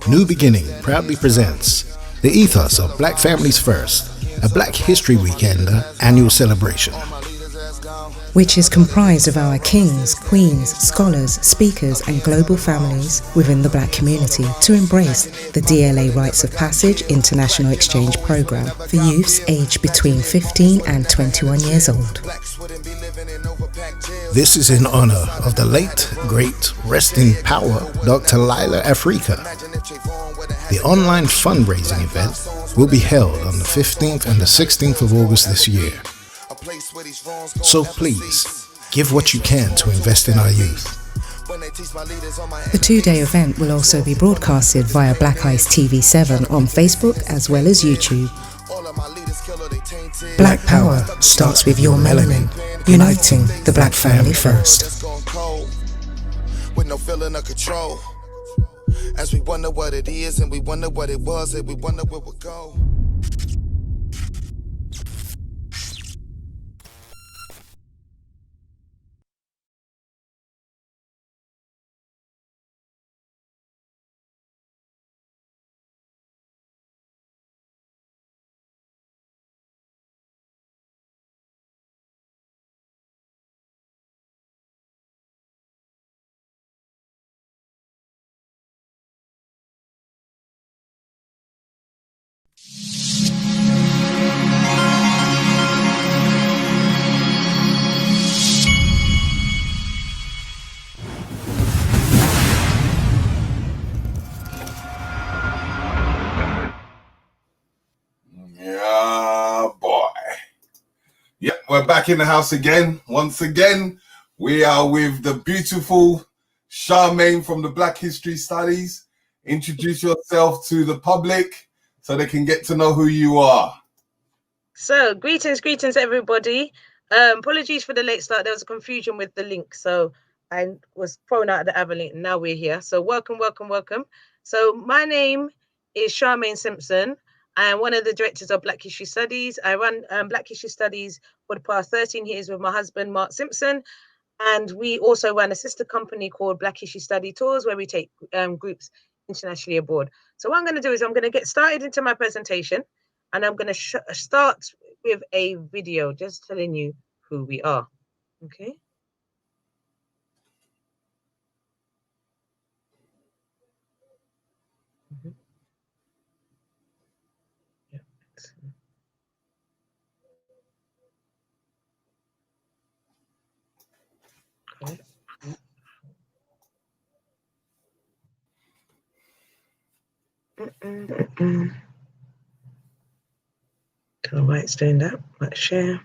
New Beginning proudly presents the ethos of Black Families First, a Black History Weekender annual celebration, which is comprised of our kings, queens, scholars, speakers and global families within the Black community to embrace the DLA Rites of Passage International Exchange Programme for youths aged between 15 and 21 years old. This is in honor of the late, great, rest in power Dr. Llaila Afrika. The online fundraising event will be held on the 15th and the 16th of August this year. So please, give what you can to invest in our youth. The two-day event will also be broadcasted via Black Ice TV7 on Facebook as well as YouTube. Black Power starts with your melanin, uniting the Black family first. With no feeling of control, as we wonder what it is and we wonder what it was and we wonder where we'll go. We're back in the house again. Once again, we are with the beautiful Charmaine from the Black History Studies. Introduce yourself to the public so they can get to know who you are. So, greetings, everybody. Apologies for the late start. There was a confusion with the link, so I was thrown out of the other link, and now we're here. So, welcome. So, my name is Charmaine Simpson. I am one of the directors of Black History Studies. I run Black History Studies for the past 13 years with my husband, Mark Simpson. And we also run a sister company called Black History Study Tours, where we take groups internationally abroad. So what I'm going to do is I'm going to get started into my presentation, and I'm going to start with a video just telling you who we are. Okay. Okay. All right, it's doing that. Let's share.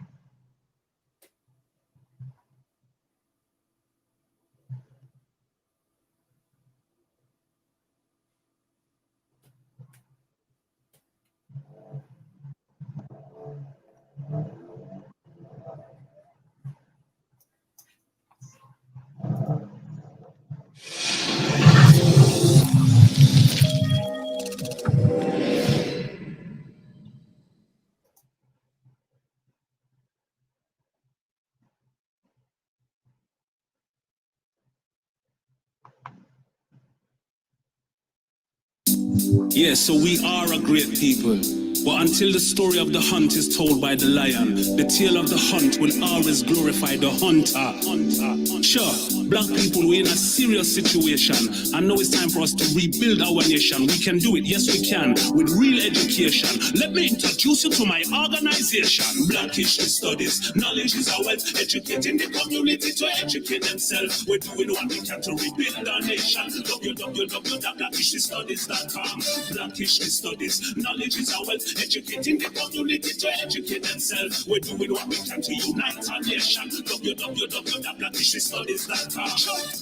Yeah, so we are a great people. But until the story of the hunt is told by the lion, the tale of the hunt will always glorify the hunter. Sure, black people, we're in a serious situation. I know it's time for us to rebuild our nation. We can do it, yes we can, with real education. Let me introduce you to my organization. Black History Studies, knowledge is our wealth. Educating the community to educate themselves. We're doing what we can to rebuild our nation. www.blackhistorystudies.com. Black History Studies, knowledge is our wealth. Educating the community to educate themselves. We're doing what we can to unite our nation. www.blackhistorystudies.com.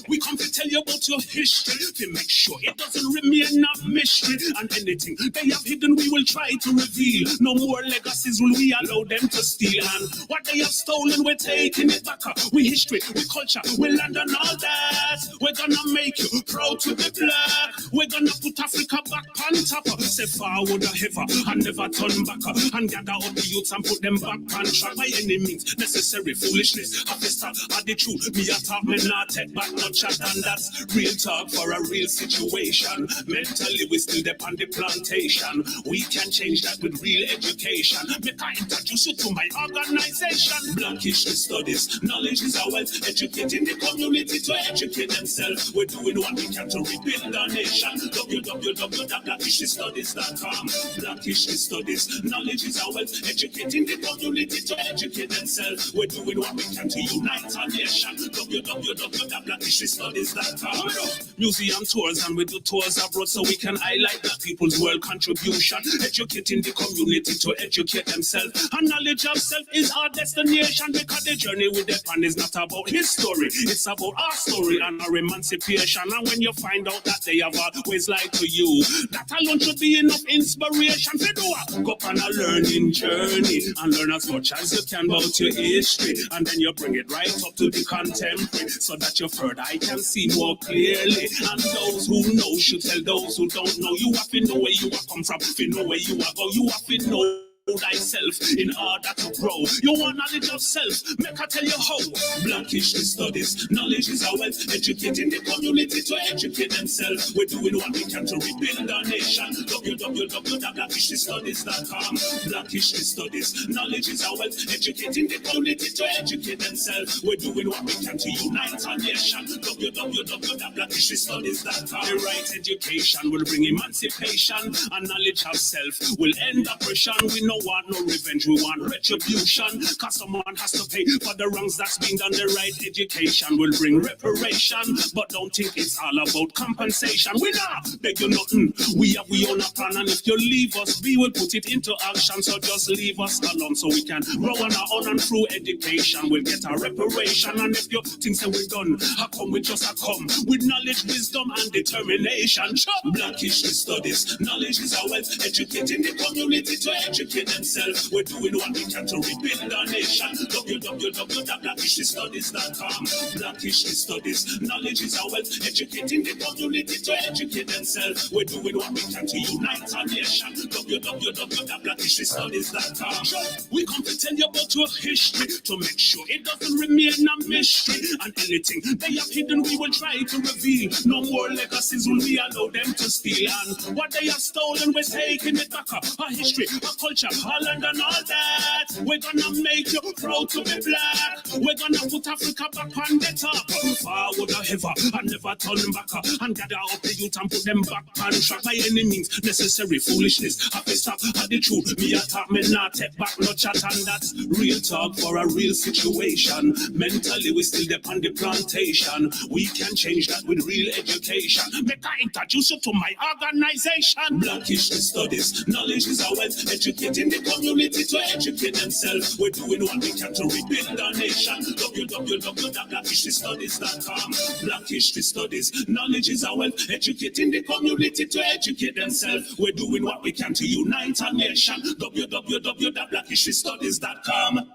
We come to tell you about your history to make sure it doesn't remain a mystery. And anything they have hidden, we will try to reveal. No more legacies will we allow them to steal. And what they have stolen, we're taking it back. We history, we culture, we land on all that. We're gonna make you proud to be black. We're gonna put Africa back on top. Say forward or ever, and never never turn back and gather up the youths and put them back on track by any means necessary. Foolishness, have to start at the truth. Me a talk, me not take back no chat, and that's real talk for a real situation. Mentally, we still dep on the plantation. We can change that with real education. Make I introduce you to my organization. Black History Studies. Knowledge is our wealth. Educating the community to educate themselves. We're doing what we can to rebuild our nation. www.blackhistorystudies.com. Black History Studies. Knowledge is our wealth. Educating the community to educate themselves. We're doing what we can to unite our nation. www.blackhistorystudies.com. Museum tours, and we do tours abroad so we can highlight Black people's world contribution. Educating the community to educate themselves. And knowledge of self is our destination, because the journey with the pan is not about his story. It's about our story and our emancipation. And when you find out that they have always lied to you, that alone should be enough inspiration for do go on a learning journey and learn as much as you can about your history, and then you bring it right up to the contemporary so that your third eye can see more clearly. And those who know should tell those who don't know. You have to know where you have come from, if you know where you are go. You have to know thyself in order to grow. You want knowledge of self, make I tell you how. Black History Studies. Knowledge is our wealth. Educating the community to educate themselves. We're doing what we can to rebuild our nation. www.blackhistorystudies.com. Black History Studies. Knowledge is our wealth. Educating the community to educate themselves. We're doing what we can to unite our nation. www.blackhistorystudies.com. The right education will bring emancipation, and knowledge of self will end oppression. We know want no revenge, we want retribution, cause someone has to pay for the wrongs that's been done. The right education will bring reparation, but don't think it's all about compensation. We not beg you nothing, we have we own a plan, and if you leave us, we will put it into action. So just leave us alone so we can grow on our own, and through education we'll get our reparation. And if you think that we're done, how come we just come with knowledge, wisdom and determination? Black History Studies. Knowledge is our wealth. Educating the community to educate themselves. We're doing what we can to rebuild our nation. www.blackhistorystudies.com. Black History Studies. Knowledge is our wealth. Educating the community to educate themselves. We're doing what we can to unite our nation. www.blackhistorystudies.com. We come to tell you about your history to make sure it doesn't remain a mystery. And anything they have hidden, we will try to reveal. No more legacies will we allow them to steal. And what they have stolen, we're taking it back up. Our history, our culture, Holland and all that. We're gonna make you proud to be black. We're gonna put Africa back on the top. Forward or ever and never turn back. And gather up the youth and put them back on track by any means necessary. Foolishness, have to stop at the truth. Me attack, me not take back no chat, and that's real talk for a real situation. Mentally, we still depend on the plantation. We can change that with real education. Make I introduce you to my organization. Black History Studies. Knowledge is our wealth. Educating the community to educate themselves. We're doing what we can to rebuild our nation. www.blackhistorystudies.com. Black History Studies. Knowledge is our wealth. Educating the community to educate themselves. We're doing what we can to unite our nation. www.blackhistorystudies.com.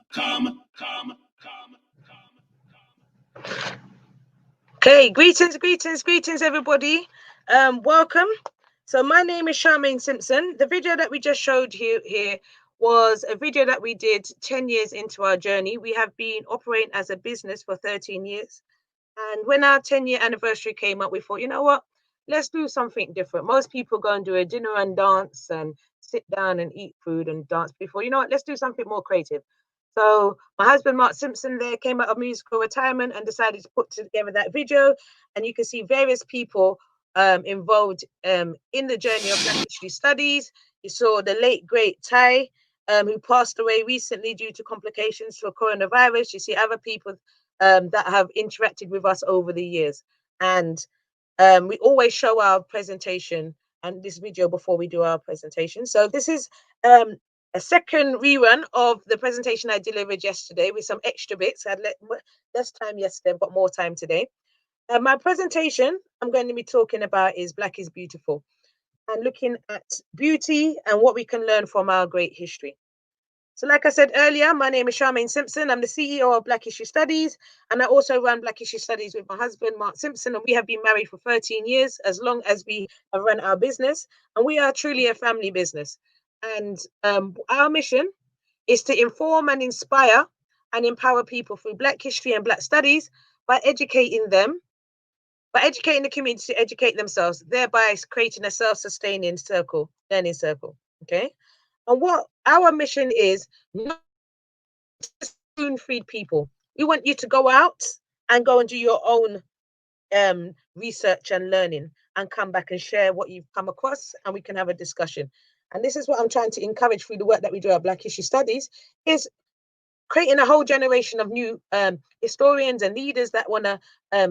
Okay, greetings, everybody. Welcome. So my name is Charmaine Simpson. The video that we just showed you here was a video that we did 10 years into our journey. We have been operating as a business for 13 years. And when our 10-year anniversary came up, we thought, you know what? Let's do something different. Most people go and do a dinner and dance and sit down and eat food and dance before. You know what? Let's do something more creative. So my husband, Mark Simpson, there came out of musical retirement and decided to put together that video. And you can see various people involved in the journey of Black History Studies. You saw the late, great Ty, who passed away recently due to complications to a coronavirus. You see other people that have interacted with us over the years. And we always show our presentation and this video before we do our presentation. So this is a second rerun of the presentation I delivered yesterday with some extra bits. I had less time yesterday, I've got more time today. My presentation I'm going to be talking about is Black is Beautiful, and looking at beauty and what we can learn from our great history. So like I said earlier, my name is Charmaine Simpson. I'm the CEO of Black History Studies, and I also run Black History Studies with my husband, Mark Simpson, and we have been married for 13 years, as long as we have run our business, and we are truly a family business. And our mission is to inform and inspire and empower people through Black history and Black studies by educating them, by educating the community to educate themselves, thereby creating a self-sustaining circle, learning circle. Okay. And what our mission is, not to spoon feed people. We want you to go out and go and do your own research and learning and come back and share what you've come across, and we can have a discussion. And this is what I'm trying to encourage through the work that we do at Black History Studies, is creating a whole generation of new historians and leaders that want to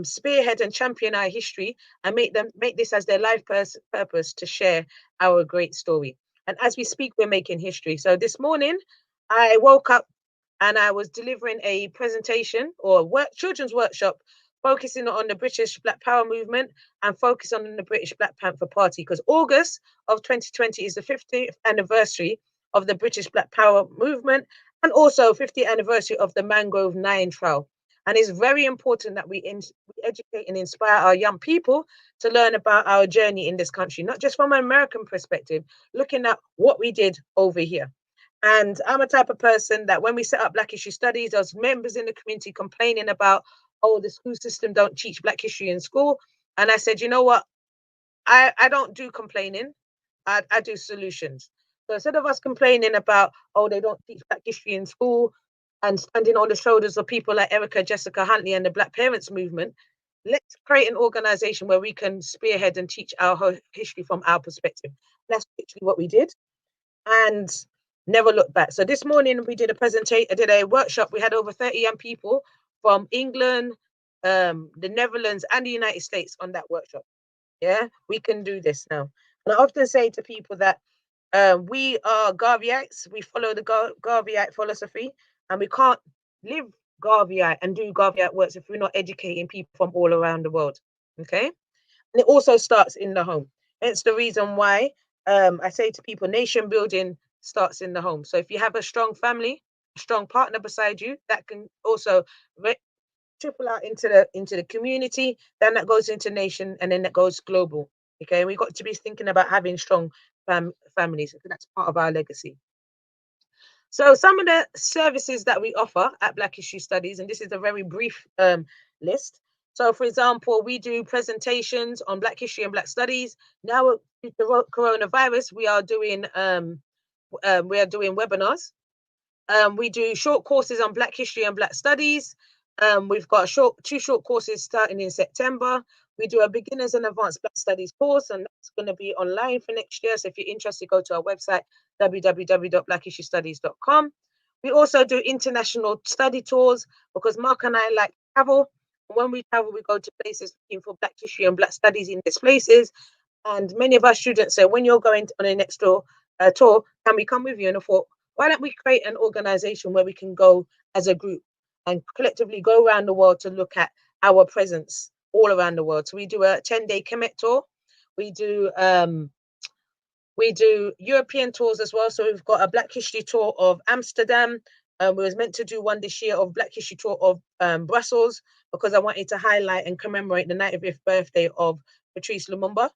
spearhead and champion our history and make this as their life purpose to share our great story. And as we speak, we're making history. So this morning, I woke up and I was delivering a presentation or children's workshop focusing on the British Black Power movement and focus on the British Black Panther Party, because August of 2020 is the 50th anniversary of the British Black Power movement and also 50th anniversary of the Mangrove 9 trial. And it's very important that we educate and inspire our young people to learn about our journey in this country, not just from an American perspective, looking at what we did over here. And I'm a type of person that when we set up Black History Studies, there's members in the community complaining about, oh, the school system don't teach Black history in school. And I said, you know what? I don't do complaining. I do solutions. So instead of us complaining about, oh, they don't teach Black history in school and standing on the shoulders of people like Erica Jessica Huntley and the Black Parents Movement, let's create an organization where we can spearhead and teach our history from our perspective. That's literally what we did. And never looked back. So this morning we did a workshop. We had over 30 young people from England, the Netherlands, and the United States on that workshop. Yeah, we can do this now. And I often say to people that we are Garveyites. We follow the Garveyite philosophy, and we can't live Garveyite and do Garveyite works if we're not educating people from all around the world. Okay, and it also starts in the home. It's the reason why I say to people, nation building starts in the home. So if you have a strong family, a strong partner beside you, that can also trickle out into the community, then that goes into nation, and then that goes global. Okay, we got to be thinking about having strong families. That's part of our legacy. So some of the services that we offer at Black History Studies, and this is a very brief list. So, for example, we do presentations on Black history and Black studies. Now, with the coronavirus, we are doing webinars. We do short courses on Black history and Black studies. We've got two short courses starting in September. We do a beginners and advanced Black studies course, and that's going to be online for next year. So if you're interested, go to our website, www.blackhistorystudies.com. We also do international study tours because Mark and I like travel. When we travel, we go to places looking for Black history and Black studies in these places. And many of our students say, when you're going on a next door tour, can we come with you? And I thought, why don't we create an organization where we can go as a group and collectively go around the world to look at our presence all around the world. So we do a 10-day Kemet tour. We do European tours as well. So we've got a Black history tour of Amsterdam. We was meant to do one this year of Black history tour of Brussels, because I wanted to highlight and commemorate the 95th birthday of Patrice Lumumba.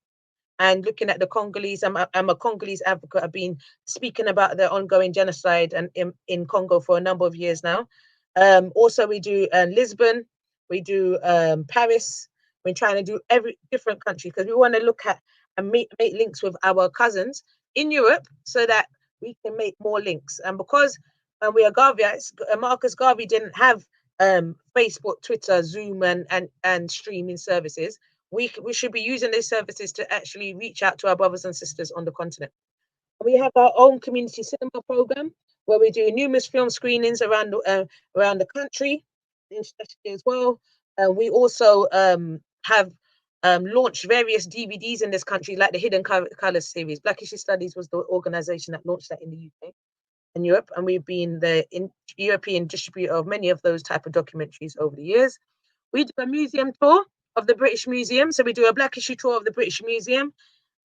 And looking at the Congolese, I'm a Congolese advocate. I've been speaking about the ongoing genocide and in Congo for a number of years now. Also, we do Lisbon, we do Paris. We're trying to do every different country because we want to look at and make links with our cousins in Europe so that we can make more links. And because we are Garveyites, Marcus Garvey didn't have Facebook, Twitter, Zoom, and streaming services. We should be using these services to actually reach out to our brothers and sisters on the continent. We have our own community cinema program where we do numerous film screenings around the country, internationally as well. We also have launched various DVDs in this country, like the Hidden Colors series. Black History Studies was the organization that launched that in the UK and Europe, and we've been the European distributor of many of those type of documentaries over the years. We do a museum tour of the British Museum. So we do a Black History tour of the British Museum.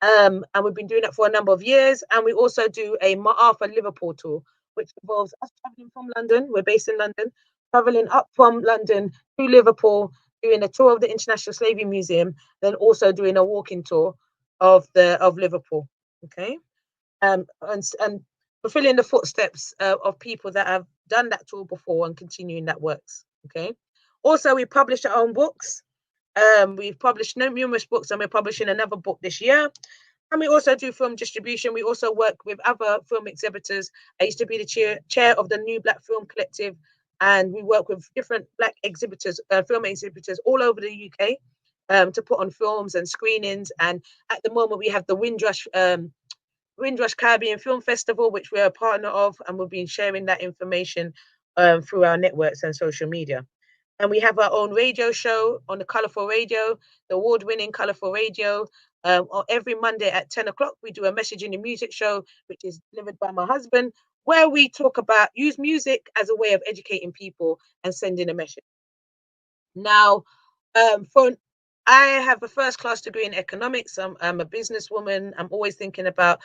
And we've been doing that for a number of years. And we also do a Arthur Liverpool tour, which involves us traveling from London. We're based in London, traveling up from London to Liverpool, doing a tour of the International Slavery Museum, then also doing a walking tour of Liverpool. Okay. and fulfilling the footsteps of people that have done that tool before and continuing that works. Okay. Also, we publish our own books. We've published numerous books, and we're publishing another book this year. And we also do film distribution. We also work with other film exhibitors. I used to be the chair of the New Black Film Collective, and we work with different Black exhibitors, film exhibitors all over the UK to put on films and screenings. And at the moment, we have the Windrush Caribbean Film Festival, which we're a partner of, and we've been sharing that information through our networks and social media. And we have our own radio show on the Colourful Radio, the award-winning Colourful Radio. Every Monday at 10 o'clock, we do a message in the music show, which is delivered by my husband, where we talk about use music as a way of educating people and sending a message. Now, I have a first-class degree in economics. I'm a businesswoman. I'm always thinking about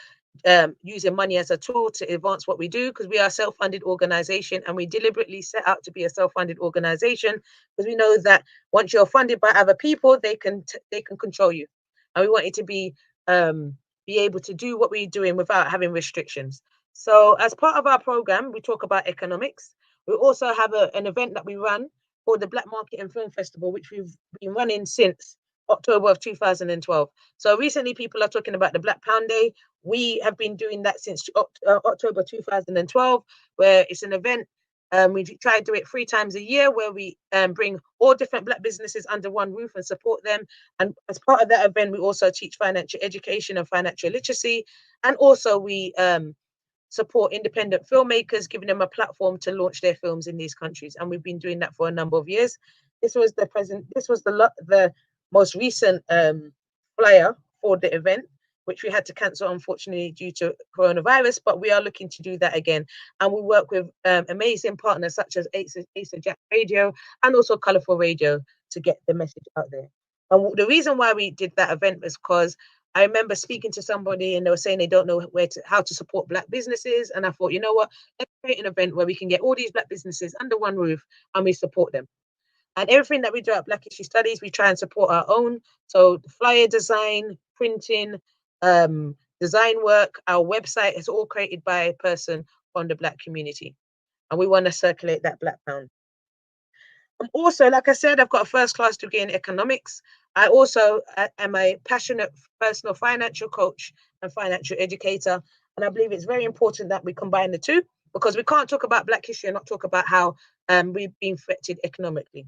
using money as a tool to advance what we do, because we are a self-funded organization, and we deliberately set out to be a self-funded organization because we know that once you're funded by other people, they can control you, and we want it to be able to do what we're doing without having restrictions. So as part of our program, we talk about economics. We also have an event that we run called the Black Market and Film Festival, which we've been running since October of 2012. So recently people are talking about the Black Pound Day. We have been doing that since October 2012, where it's an event. We try to do it 3 times a year, where we bring all different Black businesses under one roof and support them. And as part of that event, we also teach financial education and financial literacy. And also we support independent filmmakers, giving them a platform to launch their films in these countries. And we've been doing that for a number of years. This was the most recent flyer for the event, which we had to cancel, unfortunately, due to coronavirus, but we are looking to do that again. And we work with amazing partners such as Asa Jack Radio and also Colourful Radio to get the message out there. And the reason why we did that event was because I remember speaking to somebody and they were saying they don't know how to support Black businesses. And I thought, you know what, let's create an event where we can get all these Black businesses under one roof and we support them. And everything that we do at Black History Studies, we try and support our own. So the flyer design, printing, design work, our website is all created by a person from the Black community. And we want to circulate that Black pound. Also, like I said, I've got a first-class degree in economics. I also am a passionate personal financial coach and financial educator. And I believe it's very important that we combine the two, because we can't talk about Black history and not talk about how we've been affected economically.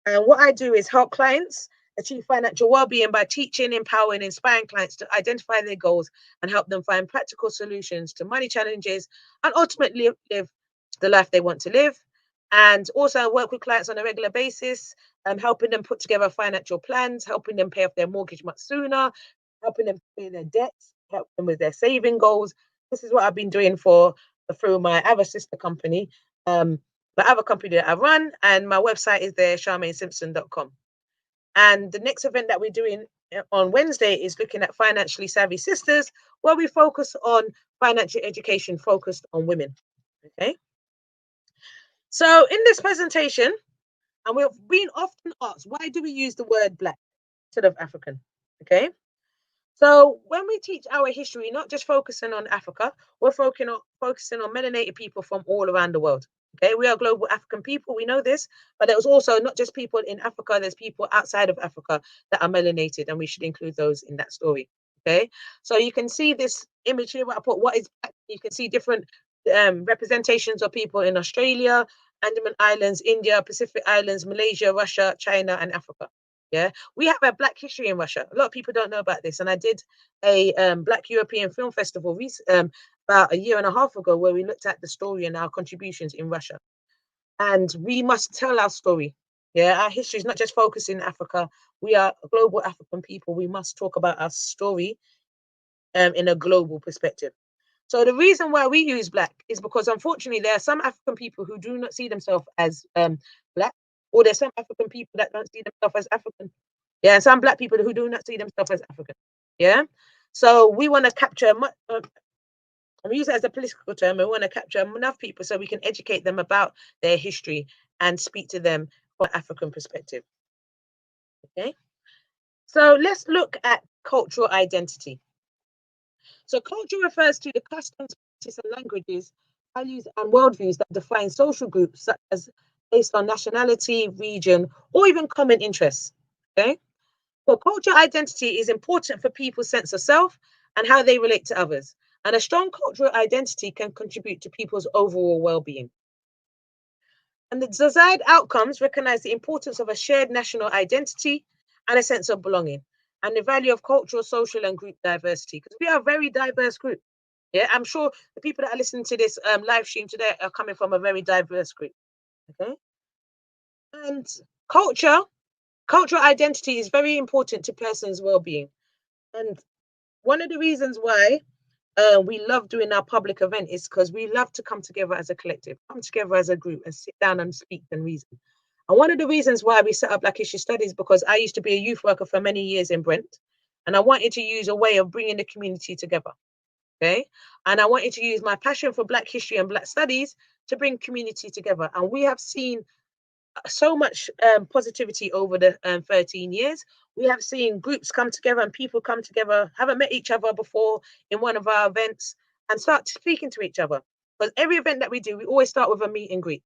And what I do is help clients achieve financial well-being by teaching, empowering, inspiring clients to identify their goals and help them find practical solutions to money challenges and ultimately live the life they want to live. And also I work with clients on a regular basis, helping them put together financial plans, helping them pay off their mortgage much sooner, helping them pay their debts, help them with their saving goals. This is what I've been doing through my other sister company, the other company that I run, and my website is there, charmainesimpson.com. And the next event that we're doing on Wednesday is looking at financially savvy sisters, where we focus on financial education focused on women. Okay. So in this presentation, and we've been often asked, why do we use the word Black instead of African? Okay. So when we teach our history, not just focusing on Africa, we're focusing on melanated people from all around the world. Okay, we are global African people, we know this, but there's also not just people in Africa, there's people outside of Africa that are melanated, and we should include those in that story. Okay, so you can see this image here where I put what is Black. You can see different representations of people in Australia, Andaman Islands, India, Pacific Islands, Malaysia, Russia, China, and Africa. Yeah, we have a Black history in Russia. A lot of people don't know about this. And I did a Black European Film Festival about a year and a half ago, where we looked at the story and our contributions in Russia. And we must tell our story. Yeah, our history is not just focused in Africa. We are a global African people. We must talk about our story in a global perspective. So the reason why we use Black is because, unfortunately, there are some African people who do not see themselves as Black, or there's some African people that don't see themselves as African. Yeah, and some Black people who do not see themselves as African. Yeah, so we want to capture, we use it as a political term, we want to capture enough people so we can educate them about their history and speak to them from an African perspective. Okay, so let's look at cultural identity. So culture refers to the customs, practices, and languages, values, and worldviews that define social groups, such as based on nationality, region, or even common interests. Okay. So cultural identity is important for people's sense of self and how they relate to others. And a strong cultural identity can contribute to people's overall well-being. And the desired outcomes recognize the importance of a shared national identity and a sense of belonging, and the value of cultural, social, and group diversity. Because we are a very diverse group. Yeah, I'm sure the people that are listening to this live stream today are coming from a very diverse group. Okay. And culture, cultural identity is very important to person's well-being. And one of the reasons why we love doing our public event is because we love to come together as a collective, come together as a group and sit down and speak and reason. And one of the reasons why we set up Black History Studies, because I used to be a youth worker for many years in Brent, and I wanted to use a way of bringing the community together. Okay. And I wanted to use my passion for Black history and Black studies to bring community together. And we have seen so much positivity over the 13 years. We have seen groups come together and people come together, haven't met each other before in one of our events, and start speaking to each other. Because every event that we do, we always start with a meet and greet.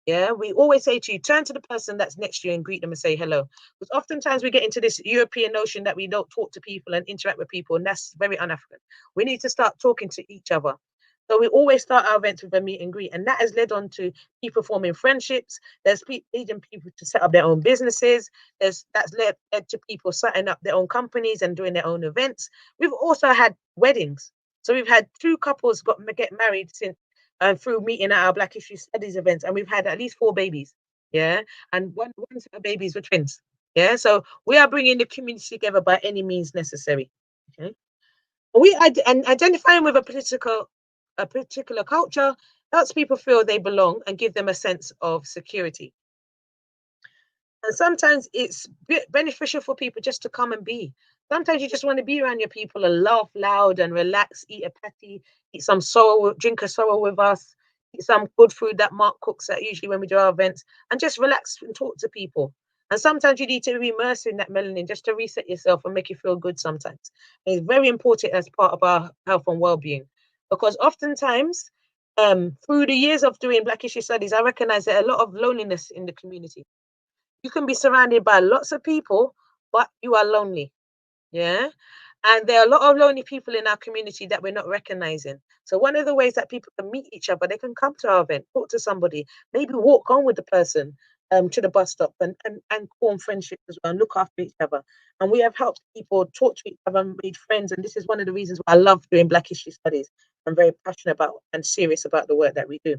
Yeah, we always say to you, turn to the person that's next to you and greet them and say hello. Because oftentimes we get into this European notion that we don't talk to people and interact with people, and that's very un-African. We need to start talking to each other. So we always start our events with a meet and greet, and that has led on to people forming friendships. There's leading people to set up their own businesses. That's led to people setting up their own companies and doing their own events. We've also had weddings. So we've had 2 couples get married since through meeting at our Black History Studies events, and we've had at least 4 babies. Yeah, and one set of babies were twins. Yeah, so we are bringing the community together by any means necessary. Okay, and identifying with a particular culture helps people feel they belong and give them a sense of security. And sometimes it's beneficial for people just to come and be. Sometimes you just want to be around your people and laugh loud and relax, eat a patty, eat some sorrel, drink a sorrel with us, eat some good food that Mark cooks at usually when we do our events, and just relax and talk to people. And sometimes you need to be immersed in that melanin just to reset yourself and make you feel good sometimes. And it's very important as part of our health and well-being. Because oftentimes, through the years of doing Black History Studies, I recognize that a lot of loneliness in the community. You can be surrounded by lots of people, but you are lonely. Yeah. And there are a lot of lonely people in our community that we're not recognizing. So one of the ways that people can meet each other, they can come to our event, talk to somebody, maybe walk on with the person to the bus stop and form friendships as well and look after each other. And we have helped people talk to each other and made friends. And this is one of the reasons why I love doing Black History Studies. I'm very passionate about and serious about the work that we do.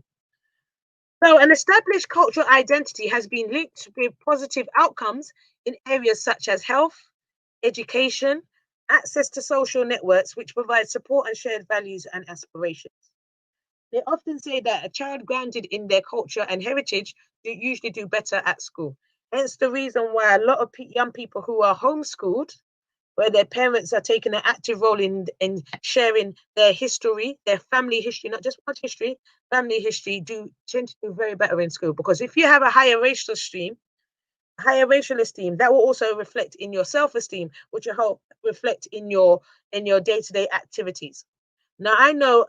So an established cultural identity has been linked with positive outcomes in areas such as health, education, access to social networks, which provide support and shared values and aspirations. They often say that a child grounded in their culture and heritage usually do better at school. Hence the reason why a lot of young people who are homeschooled, where their parents are taking an active role in sharing their history, their family history, not just one history, family history, do tend to do very better in school. Because if you have a higher racial esteem, that will also reflect in your self-esteem, which will help reflect in your day-to-day activities. Now, I know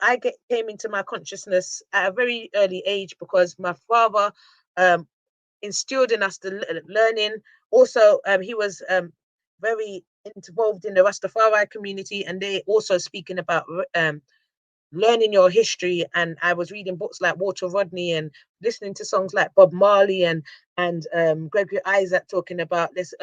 came into my consciousness at a very early age because my father instilled in us the learning. Also, he was very involved in the Rastafari community, and they also speaking about learning your history. And I was reading books like Walter Rodney and listening to songs like Bob Marley and Gregory Isaac talking about this.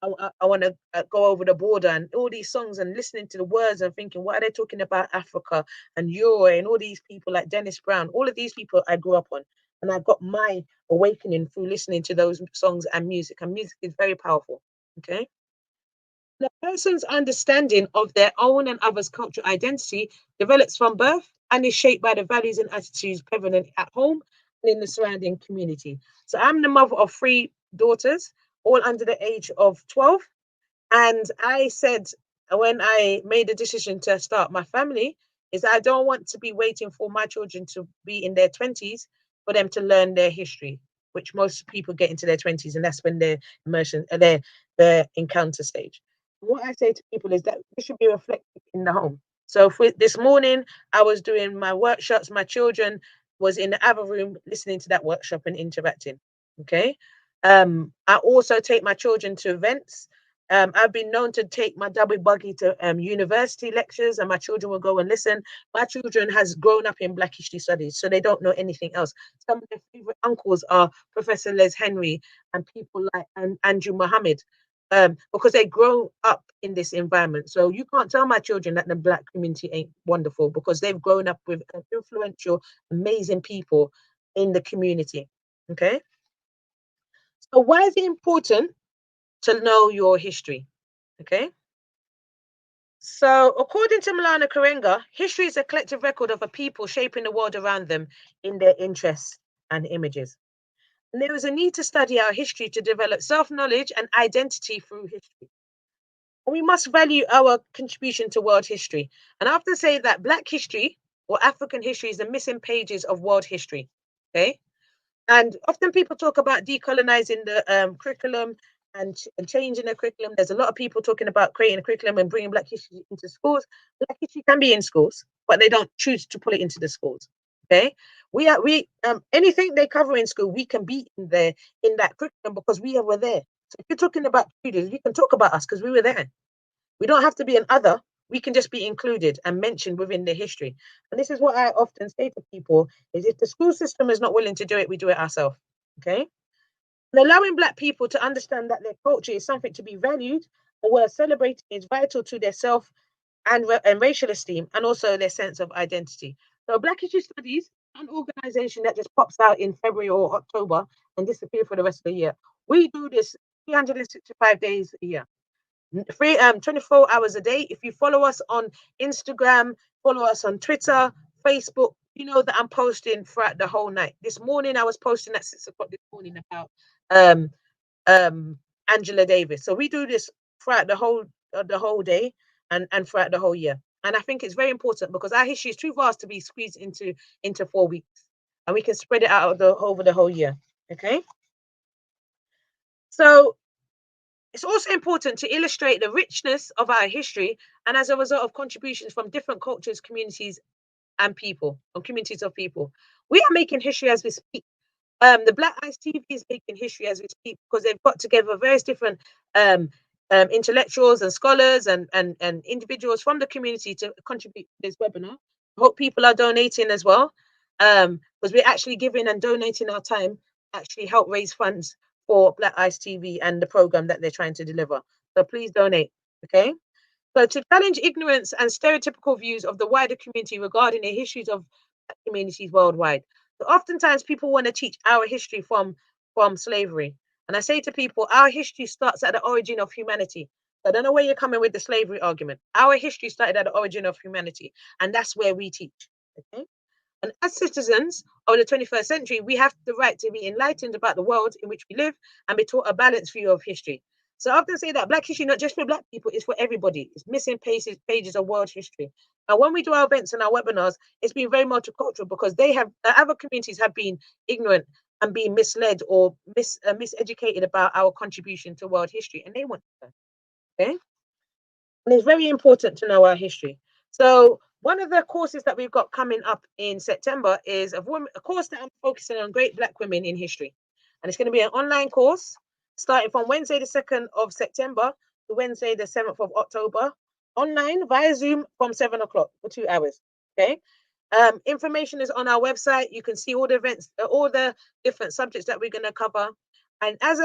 I want to go over the border and all these songs and listening to the words and thinking, what are they talking about Africa and Euro and all these people like Dennis Brown? All of these people I grew up on. And I got my awakening through listening to those songs and music. And music is very powerful. Okay. The person's understanding of their own and others' cultural identity develops from birth and is shaped by the values and attitudes prevalent at home and in the surrounding community. So I'm the mother of 3 daughters, all under the age of 12. And I said, when I made the decision to start my family, is I don't want to be waiting for my children to be in their 20s for them to learn their history, which most people get into their 20s, and that's when their immersion, their encounter stage. What I say to people is that this should be reflected in the home. So for this morning, I was doing my workshops. My children was in the other room listening to that workshop and interacting. Okay. I also take my children to events. I've been known to take my double buggy to university lectures, and my children will go and listen. My children has grown up in Black History Studies, so they don't know anything else. Some of their favorite uncles are Professor Les Henry and people like Andrew Muhammad, because they grow up in this environment. So you can't tell my children that the Black community ain't wonderful, because they've grown up with influential, amazing people in the community. Okay. So why is it important to know your history? Okay. So according to Malana Karenga, history is a collective record of a people shaping the world around them in their interests and images. And there is a need to study our history to develop self-knowledge and identity through history. And we must value our contribution to world history. And I often say that Black history or African history is the missing pages of world history. Okay. And often people talk about decolonizing the curriculum and changing the curriculum. There's a lot of people talking about creating a curriculum and bringing Black history into schools. Black history can be in schools, but they don't choose to pull it into the schools. Okay, we anything they cover in school, we can be in there in that curriculum because were there. So if you're talking about students, you can talk about us because we were there. We don't have to be an other. We can just be included and mentioned within the history. And this is what I often say to people, is if the school system is not willing to do it, we do it ourselves. Okay. And allowing Black people to understand that their culture is something to be valued and worth celebrating is vital to their self and racial esteem, and also their sense of identity. So Black History Studies, an organization that just pops out in February or October and disappears for the rest of the year. We do this 365 days a year. 24 hours a day. If you follow us on Instagram, follow us on Twitter, Facebook, you know that I'm posting throughout the whole night. This morning I was posting at 6 o'clock this morning about Angela Davis. So we do this throughout the whole day and throughout the whole year. And I think it's very important because our history is too vast to be squeezed into 4 weeks, and we can spread it out over the whole year. Okay. So it's also important to illustrate the richness of our history, and as a result of contributions from different cultures, communities, and people, or communities of people. We are making history as we speak. The Black Eyes TV is making history as we speak because they've got together various different intellectuals and scholars and individuals from the community to contribute to this webinar. I hope people are donating as well, because we're actually giving and donating our time to actually help raise funds for Black Eyes TV and the program that they're trying to deliver. So please donate. Okay. So to challenge ignorance and stereotypical views of the wider community regarding the histories of Black communities worldwide. So oftentimes people want to teach our history from slavery. And I say to people, our history starts at the origin of humanity. So I don't know where you're coming with the slavery argument. Our history started at the origin of humanity, and that's where we teach. Okay. And as citizens of the 21st century, we have the right to be enlightened about the world in which we live and be taught a balanced view of history. So I often say that Black history, not just for Black people, it's for everybody. It's missing pages of world history. Now, when we do our events and our webinars, it's been very multicultural because other communities have been ignorant and being misled or miseducated about our contribution to world history, and they want to know. Okay. And it's very important to know our history. So one of the courses that we've got coming up in September is a course that I'm focusing on great Black women in history. And it's going to be an online course starting from Wednesday, the 2nd of September to Wednesday, the 7th of October, online via Zoom from 7 o'clock for 2 hours. Okay. Information is on our website. You can see all the events, all the different subjects that we're going to cover. And as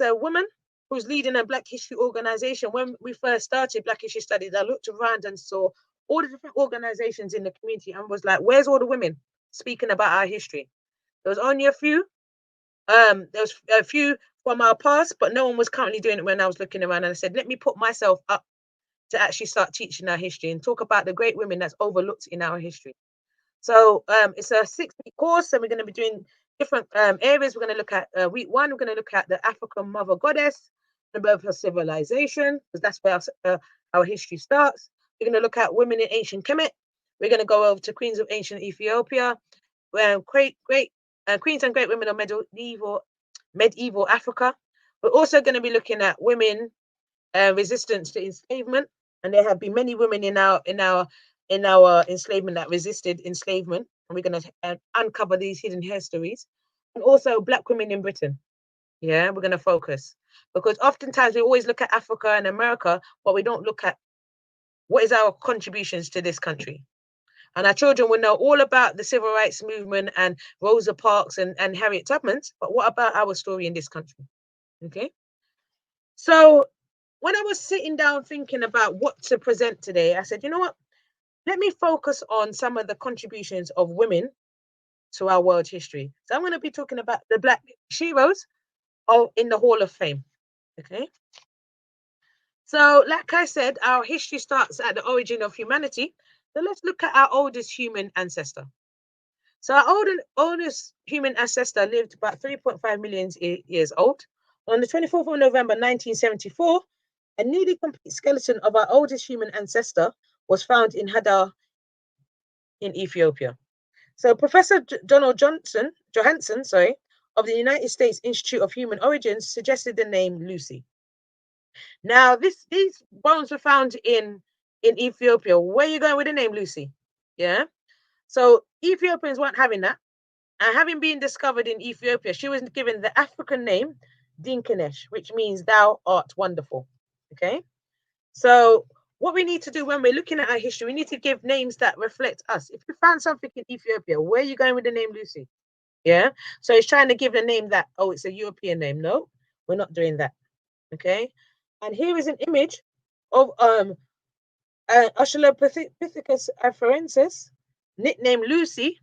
a woman who's leading a Black History organization, when we first started Black History Studies, I looked around and saw all the different organizations in the community and was like, where's all the women speaking about our history? There was only a few. There was a few from our past, but no one was currently doing it when I was looking around. And I said, let me put myself up to actually start teaching our history and talk about the great women that's overlooked in our history. So it's a 6-week course, and we're going to be doing different areas. We're going to look at week 1, we're going to look at the African mother goddess, the birth of civilization, because that's where our history starts. We're going to look at women in ancient Kemet. We're going to go over to queens of ancient Ethiopia, queens and great women of medieval Africa. We're also going to be looking at women resistance to enslavement. And there have been many women in our enslavement that resisted enslavement, and we're going to uncover these hidden histories, and also Black women in Britain. Yeah, we're going to focus, because oftentimes we always look at Africa and America, but we don't look at what is our contributions to this country. And our children will know all about the civil rights movement and Rosa Parks and Harriet Tubman, but what about our story in this country? Okay. So when I was sitting down thinking about what to present today, I said, you know what? Let me focus on some of the contributions of women to our world history. So I'm going to be talking about the Black heroes in the Hall of Fame. Okay. So, like I said, our history starts at the origin of humanity. So let's look at our oldest human ancestor. So our oldest human ancestor lived about 3.5 million years old. On the 24th of November 1974, a nearly complete skeleton of our oldest human ancestor was found in Hadar in Ethiopia. So Professor Donald Johanson, of the United States Institute of Human Origins suggested the name Lucy. Now, these bones were found in Ethiopia. Where are you going with the name Lucy? Yeah. So Ethiopians weren't having that. And having been discovered in Ethiopia, she was given the African name Dinkinesh, which means thou art wonderful. Okay. So what we need to do when we're looking at our history, we need to give names that reflect us. If you found something in Ethiopia, where are you going with the name Lucy? Yeah. So it's trying to give a name that, oh, it's a European name. No, we're not doing that. Okay. And here is an image of Australopithecus afarensis, nicknamed Lucy,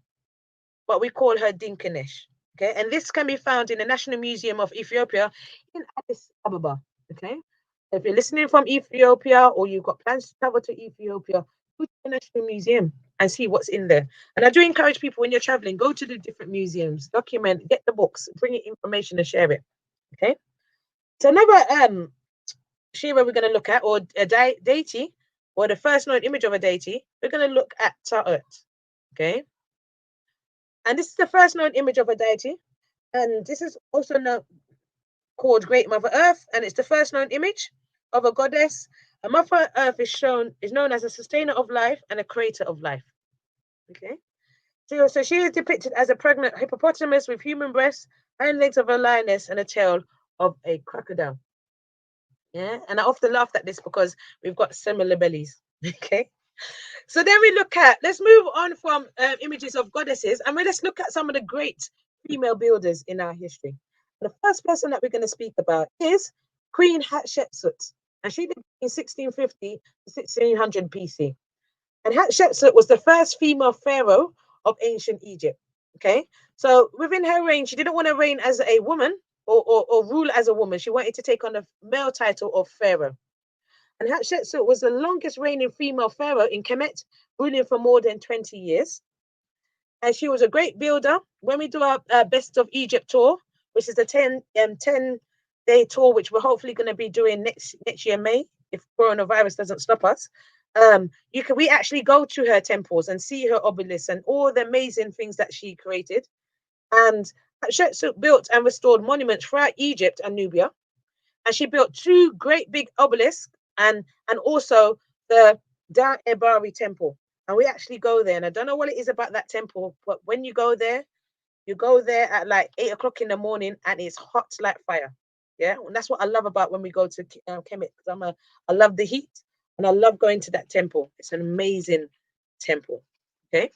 but we call her Dinkinesh. Okay, and this can be found in the National Museum of Ethiopia in Addis Ababa. Okay, if you're listening from Ethiopia or you've got plans to travel to Ethiopia, go to the National Museum and see what's in there. And I do encourage people, when you're traveling, go to the different museums, document, get the books, bring in information and share it. Okay, so another Shiva we're going to look at, or a deity, or the first known image of a deity, we're going to look at Ta'ut. Okay, and this is the first known image of a deity, and this is also called Great Mother Earth, and it's the first known image of a goddess. And Mother Earth is known as a sustainer of life and a creator of life. Okay, so she is depicted as a pregnant hippopotamus with human breasts, hind legs of a lioness, and a tail of a crocodile. Yeah, and I often laugh at this because we've got similar bellies. Okay, so then let's move on from images of goddesses, and let's look at some of the great female builders in our history. The first person that we're going to speak about is Queen Hatshepsut, and she lived in 1650 to 1600 BC. And Hatshepsut was the first female pharaoh of ancient Egypt. Okay, so within her reign, she didn't want to reign as a woman or rule as a woman. She wanted to take on the male title of pharaoh. And Hatshepsut was the longest reigning female pharaoh in Kemet, ruling for more than 20 years. And she was a great builder. When we do our Best of Egypt tour, which is the 10-day tour, which we're hopefully going to be doing next year, May, if coronavirus doesn't stop us, we actually go to her temples and see her obelisks and all the amazing things that she created. And Hatshepsut built and restored monuments throughout Egypt and Nubia. And she built 2 great big obelisks and also the Da Ebari temple. And we actually go there. And I don't know what it is about that temple, but when you go there at like 8 o'clock in the morning and it's hot like fire. Yeah. And that's what I love about when we go to Kemet, because I love the heat and I love going to that temple. It's an amazing temple. Okay.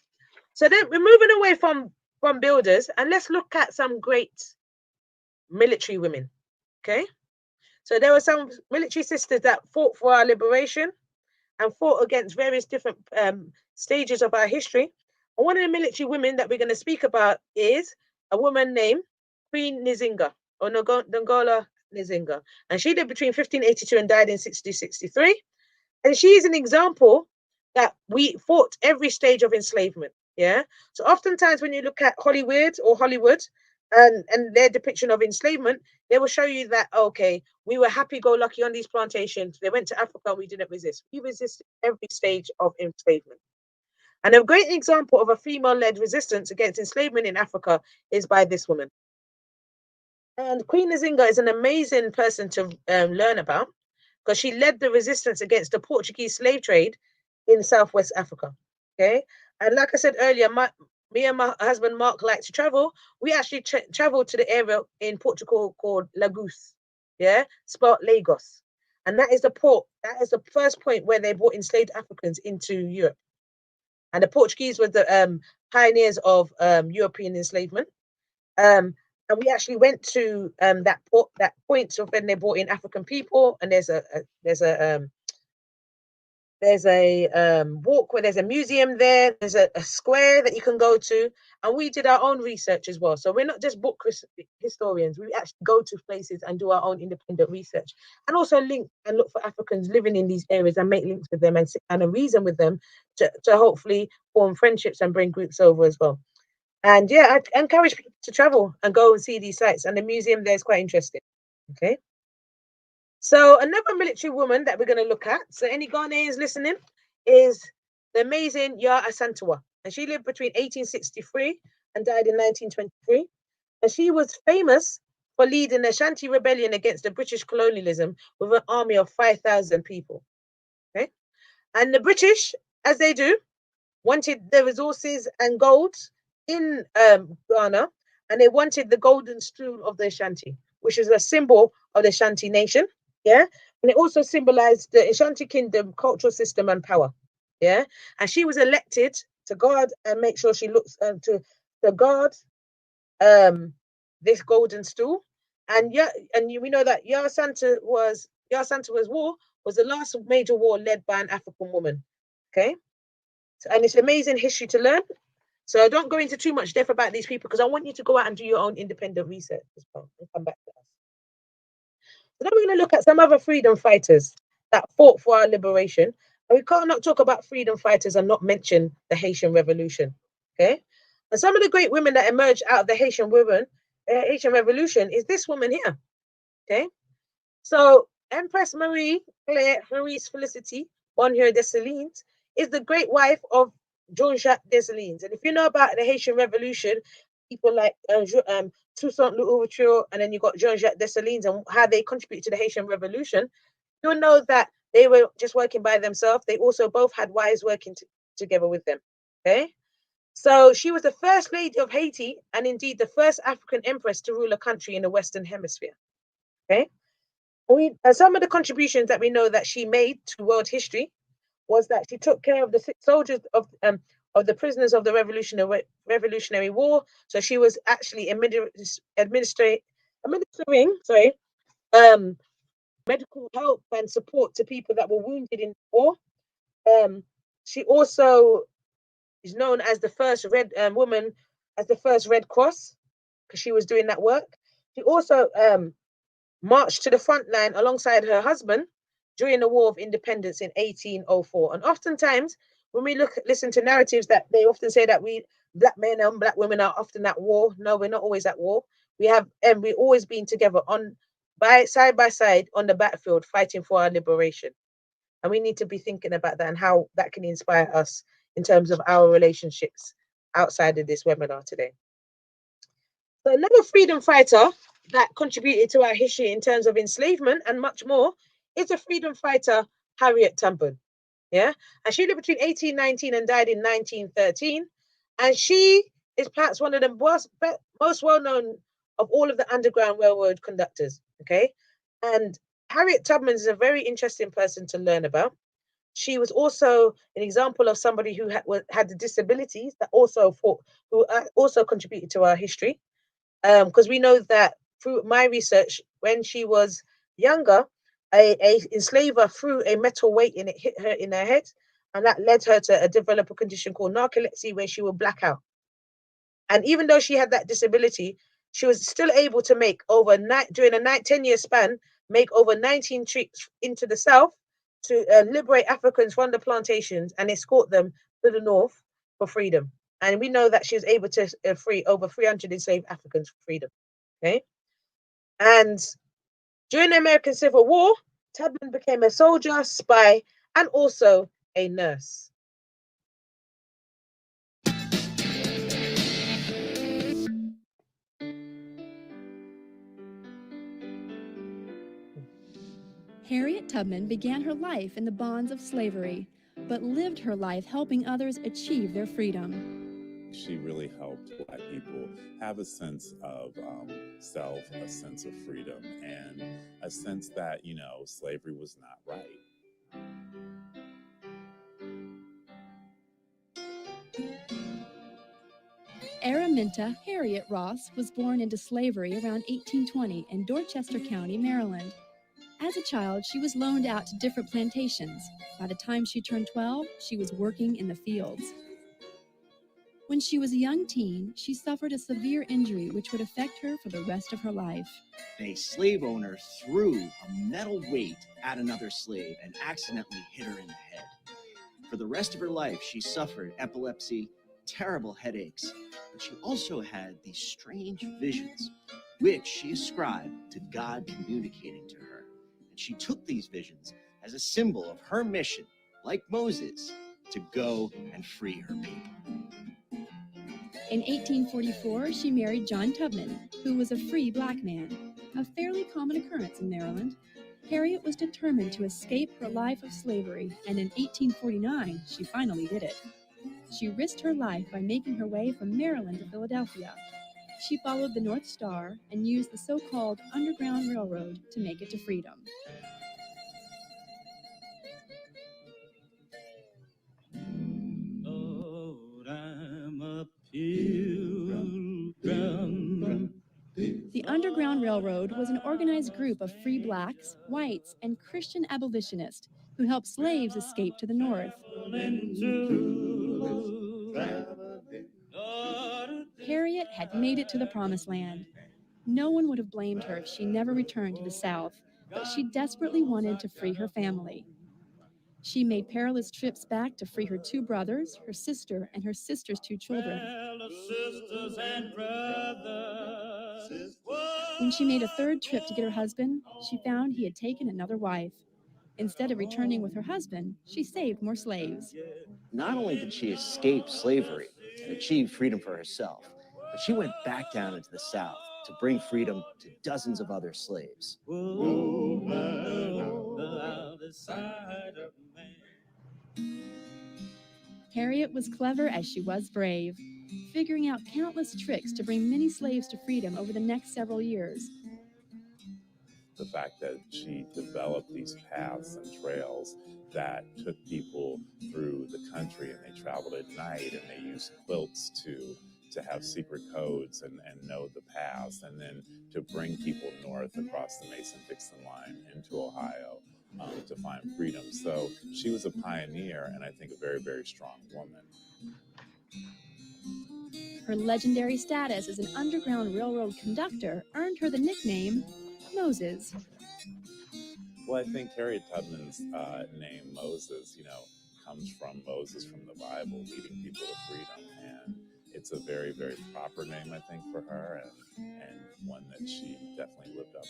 So then we're moving away from builders, and let's look at some great military women. Okay. So there were some military sisters that fought for our liberation and fought against various different stages of our history. And one of the military women that we're going to speak about is a woman named Queen Nzinga, or Nongola Nzinga. And she lived between 1582 and died in 1663. And she is an example that we fought every stage of enslavement. Yeah. So oftentimes when you look at Hollywood and their depiction of enslavement, they will show you that, okay, we were happy-go-lucky on these plantations. They went to Africa and we didn't resist. We resisted every stage of enslavement. And a great example of a female-led resistance against enslavement in Africa is by this woman. And Queen Nzinga is an amazing person to learn about. because she led the resistance against the Portuguese slave trade in Southwest Africa. Okay. And like I said earlier, me and my husband Mark like to travel. We actually traveled to the area in Portugal called Lagos, spelled Lagos. And that is the port, that is the first point where they brought enslaved Africans into Europe. And the Portuguese were the pioneers of European enslavement. And we actually went to that point of when they brought in African people. And there's a walk where there's a museum there. There's a square that you can go to, and we did our own research as well. So we're not just book historians. We actually go to places and do our own independent research, and also link and look for Africans living in these areas and make links with them and reason with them to hopefully form friendships and bring groups over as well. And yeah, I encourage people to travel and go and see these sites, and the museum there is quite interesting. Okay. So another military woman that we're going to look at, so any Ghanaians listening, is the amazing Yaa Asantewaa. And she lived between 1863 and died in 1923. And she was famous for leading the Ashanti rebellion against the British colonialism with an army of 5,000 people. Okay? And the British, as they do, wanted the resources and gold in Ghana, and they wanted the golden stool of the Ashanti, which is a symbol of the Ashanti nation. Yeah, and it also symbolized the Ashanti kingdom, cultural system, and power. Yeah, and she was elected to guard and make sure she looks to guard this golden stool. And we know that Yaa Asantewa's war was the last major war led by an African woman. Okay, and it's amazing history to learn. So I don't go into too much depth about these people because I want you to go out and do your own independent research as well and come back to us. So then we're going to look at some other freedom fighters that fought for our liberation. And we can't not talk about freedom fighters and not mention the Haitian Revolution. Okay. And some of the great women that emerged out of the Haitian Revolution is this woman here. Okay. So Empress Marie Claire Maurice Felicity Bonheur Dessalines is the great wife of Jean-Jacques Dessalines. And if you know about the Haitian Revolution, people like Toussaint Louverture, and then you got Jean-Jacques Dessalines and how they contributed to the Haitian Revolution, you'll know that they were just working by themselves. They also both had wives working together with them. Okay, so she was the first lady of Haiti and indeed the first African empress to rule a country in the Western Hemisphere. Okay, some of the contributions that we know that she made to world history was that she took care of the soldiers of the prisoners of the Revolutionary War. So she was actually administering medical help and support to people that were wounded in war. She also is known as the first Red woman, as the first Red Cross, because she was doing that work. She also marched to the front line alongside her husband during the War of Independence in 1804. And oftentimes, when we listen to narratives, that they often say that we Black men and Black women are often at war. No, we're not always at war. We've always been together side by side on the battlefield, fighting for our liberation. And we need to be thinking about that and how that can inspire us in terms of our relationships outside of this webinar today. So another freedom fighter that contributed to our history in terms of enslavement and much more is a freedom fighter, Harriet Tubman. Yeah, and she lived between 1819 and died in 1913. And she is perhaps one of the most well-known of all of the Underground Railroad conductors. Okay, and Harriet Tubman is a very interesting person to learn about. She was also an example of somebody who had the disabilities that also also contributed to our history. Because we know that through my research, when she was younger, a enslaver threw a metal weight and it hit her in her head, and that led her to develop a condition called narcolepsy, where she would black out. And even though she had that disability, she was still able to make during a 10-year span, make over 19 trips into the South to liberate Africans from the plantations and escort them to the North for freedom. And we know that she was able to free over 300 enslaved Africans for freedom. Okay. And during the American Civil War, Tubman became a soldier, spy, and also a nurse. Harriet Tubman began her life in the bonds of slavery, but lived her life helping others achieve their freedom. She really helped Black people have a sense of self, a sense of freedom, and a sense that, you know, slavery was not right. Araminta Harriet Ross was born into slavery around 1820 in Dorchester County, Maryland. As a child, she was loaned out to different plantations. By the time she turned 12, she was working in the fields. When she was a young teen, she suffered a severe injury which would affect her for the rest of her life. A slave owner threw a metal weight at another slave and accidentally hit her in the head. For the rest of her life, she suffered epilepsy, terrible headaches, but she also had these strange visions, which she ascribed to God communicating to her. And she took these visions as a symbol of her mission, like Moses, to go and free her people. In 1844, she married John Tubman, who was a free Black man, a fairly common occurrence in Maryland. Harriet was determined to escape her life of slavery, and in 1849, she finally did it. She risked her life by making her way from Maryland to Philadelphia. She followed the North Star and used the so-called Underground Railroad to make it to freedom. Lord, I'm a pilgrim. The Underground Railroad was an organized group of free Blacks, whites, and Christian abolitionists who helped slaves escape to the North. Harriet had made it to the Promised Land. No one would have blamed her if she never returned to the South, but she desperately wanted to free her family. She made perilous trips back to free her 2 brothers, her sister, and her sister's 2 children. When she made a 3rd trip to get her husband, she found he had taken another wife. Instead of returning with her husband, she saved more slaves. Not only did she escape slavery and achieve freedom for herself, but she went back down into the South to bring freedom to dozens of other slaves. Harriet was clever as she was brave, figuring out countless tricks to bring many slaves to freedom over the next several years. The fact that she developed these paths and trails that took people through the country, and they traveled at night, and they used quilts to have secret codes and know the paths, and then to bring people north across the Mason-Dixon line into Ohio to find freedom. So she was a pioneer, and I think a very, very strong woman. Her legendary status as an Underground Railroad conductor earned her the nickname Moses. Well, I think Harriet Tubman's name, Moses, comes from Moses from the Bible, leading people to freedom. And it's a very, very proper name, I think, for her, and one that she definitely lived up to.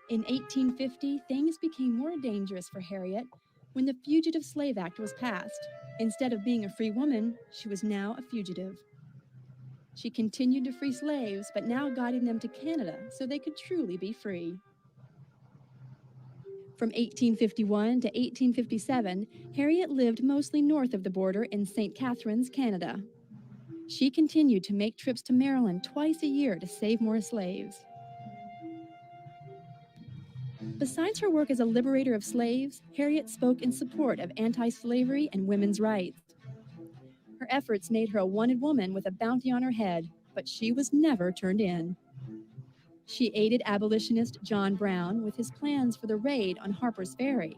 In 1850, things became more dangerous for Harriet when the Fugitive Slave Act was passed. Instead of being a free woman, she was now a fugitive. She continued to free slaves, but now guiding them to Canada so they could truly be free. From 1851 to 1857, Harriet lived mostly north of the border in St. Catharines, Canada. She continued to make trips to Maryland twice a year to save more slaves. Besides her work as a liberator of slaves, Harriet spoke in support of anti-slavery and women's rights. Her efforts made her a wanted woman with a bounty on her head, but she was never turned in. She aided abolitionist John Brown with his plans for the raid on Harper's Ferry.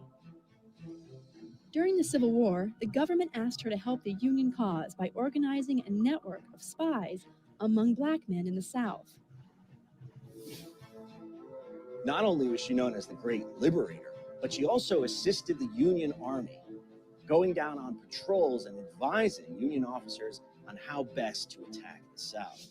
During the Civil War, the government asked her to help the Union cause by organizing a network of spies among Black men in the South. Not only was she known as the Great Liberator, but she also assisted the Union Army, going down on patrols and advising Union officers on how best to attack the South.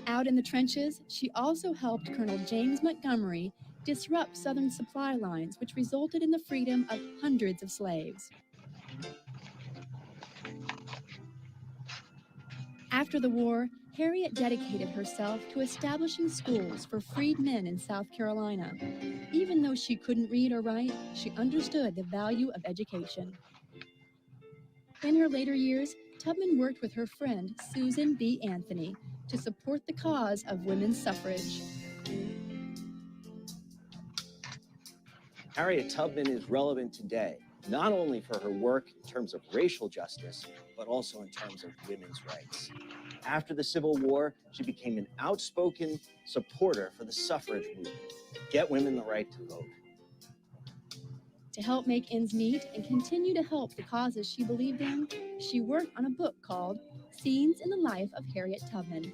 Out in the trenches, she also helped Colonel James Montgomery disrupt Southern supply lines, which resulted in the freedom of hundreds of slaves. After the war, Harriet dedicated herself to establishing schools for freed men in South Carolina. Even though she couldn't read or write, she understood the value of education. In her later years, Tubman worked with her friend Susan B. Anthony to support the cause of women's suffrage. Harriet Tubman is relevant today, not only for her work in terms of racial justice, but also in terms of women's rights. After the Civil War, she became an outspoken supporter for the suffrage movement, get women the right to vote. To help make ends meet and continue to help the causes she believed in, she worked on a book called Scenes in the Life of Harriet Tubman.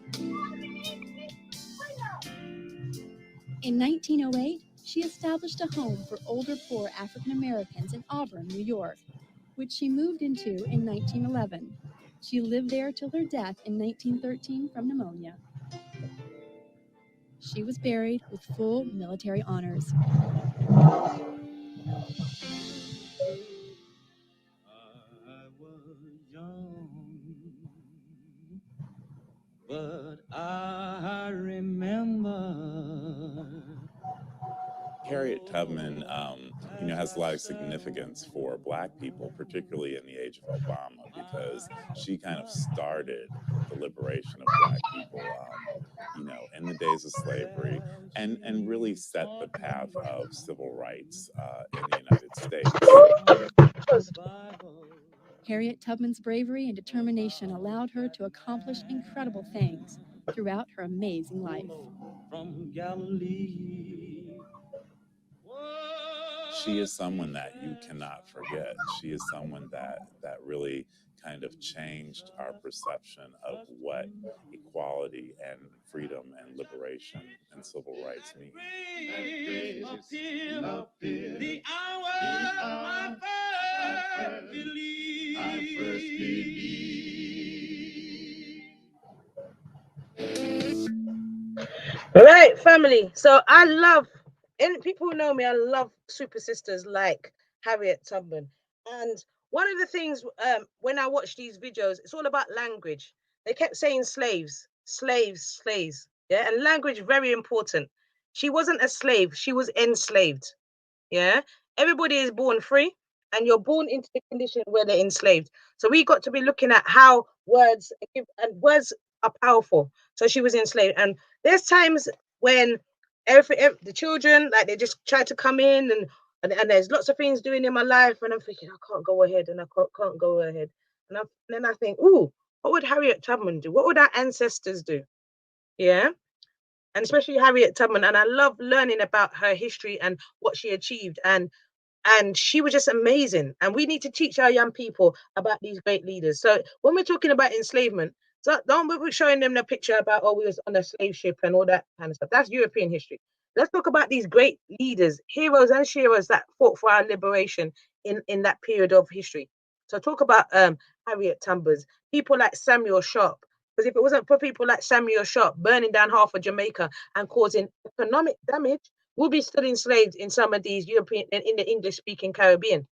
In 1908, she established a home for older poor African Americans in Auburn, New York, which she moved into in 1911. She lived there till her death in 1913 from pneumonia. She was buried with full military honors. But I remember. Harriet Tubman, has a lot of significance for Black people, particularly in the age of Obama, because she kind of started the liberation of Black people, in the days of slavery, and really set the path of civil rights in the United States. Harriet Tubman's bravery and determination allowed her to accomplish incredible things throughout her amazing life. From Galilee. She is someone that you cannot forget. She is someone that really kind of changed our perception of what equality and freedom and liberation and civil rights mean. The hour I first believed. Right, family. So I love, and people who know me, I love super sisters like Harriet Tubman. And one of the things when I watch these videos, it's all about language. They kept saying slaves, slaves, slaves. Yeah, and language very important. She wasn't a slave, she was enslaved. Yeah, everybody is born free, and you're born into the condition where they're enslaved. So we got to be looking at how words and words are powerful. So she was enslaved, and there's times when the children, like, they just try to come in, and there's lots of things doing in my life, and I'm thinking I can't go ahead, and I can't go ahead, and then I think, ooh, what would Harriet Tubman do? What would our ancestors do? Yeah. And especially Harriet Tubman, and I love learning about her history and what she achieved, and she was just amazing. And we need to teach our young people about these great leaders. So when we're talking about enslavement, so don't be showing them the picture about, oh, we was on a slave ship and all that kind of stuff. That's European history. Let's talk about these great leaders, heroes and sheroes that fought for our liberation in that period of history. So talk about Harriet Tubman, people like Samuel Sharp. Because if it wasn't for people like Samuel Sharp burning down half of Jamaica and causing economic damage, we'll be still enslaved in some of these European and in the English-speaking Caribbean.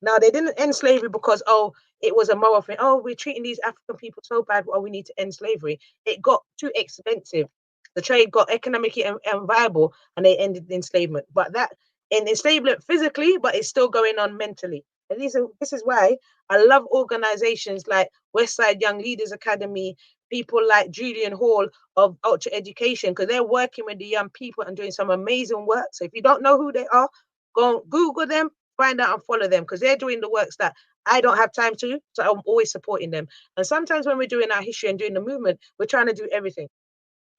Now, they didn't end slavery because, oh, it was a moral thing. Oh, we're treating these African people so bad. Oh, we need to end slavery. It got too expensive. The trade got economically unviable, and they ended the enslavement. But that in enslavement physically, but it's still going on mentally. And this is why I love organizations like Westside Young Leaders Academy, people like Julian Hall of Ultra Education, because they're working with the young people and doing some amazing work. So if you don't know who they are, go Google them, find out and follow them, because they're doing the works that I don't have time to. So I'm always supporting them. And sometimes when we're doing our history and doing the movement, we're trying to do everything.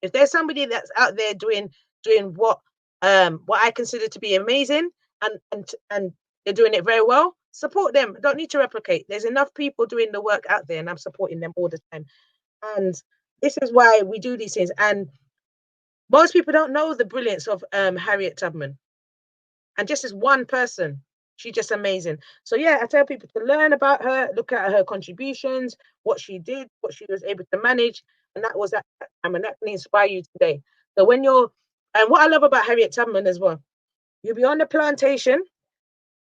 If there's somebody that's out there doing what I consider to be amazing, and they're doing it very well, support them. Don't need to replicate. There's enough people doing the work out there, and I'm supporting them all the time. And this is why we do these things. And most people don't know the brilliance of Harriet Tubman. And just as one person, she's just amazing. So yeah, I tell people to learn about her, look at her contributions, what she did, what she was able to manage. And that was that time, and that can inspire you today. So and what I love about Harriet Tubman as well, you'll be on the plantation,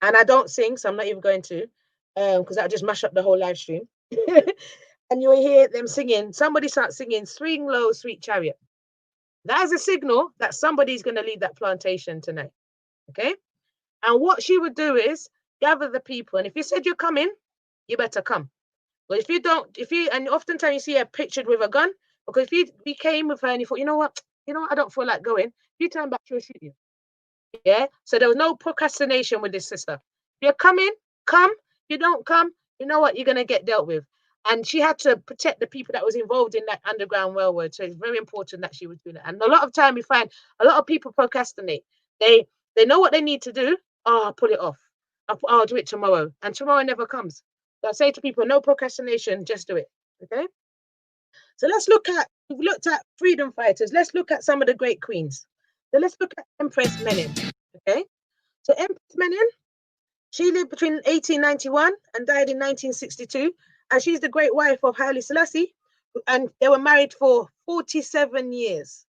and I don't sing, so I'm not even going to, because that'll just mash up the whole live stream. and you hear them singing, somebody starts singing, "Swing Low, Sweet Chariot." That is a signal that somebody's going to leave that plantation tonight. Okay? And what she would do is gather the people. And if you said you're coming, you better come. But if you don't, and oftentimes you see her pictured with a gun, because if we came with her and you thought, you know what, I don't feel like going, if you turn back, she'll shoot you. Yeah? So there was no procrastination with this sister. If you're coming, come. If you don't come, you know what, you're going to get dealt with. And she had to protect the people that was involved in that underground railroad. So it's very important that she was doing that. And a lot of time we find a lot of people procrastinate. They know what they need to do. Oh, I'll put it off. I'll do it tomorrow. And tomorrow never comes. So I say to people, no procrastination, just do it. Okay? So we've looked at freedom fighters. Let's look at some of the great queens. So let's look at Empress Menen. Okay? So Empress Menen, she lived between 1891 and died in 1962. And she's the great wife of Haile Selassie. And they were married for 47 years.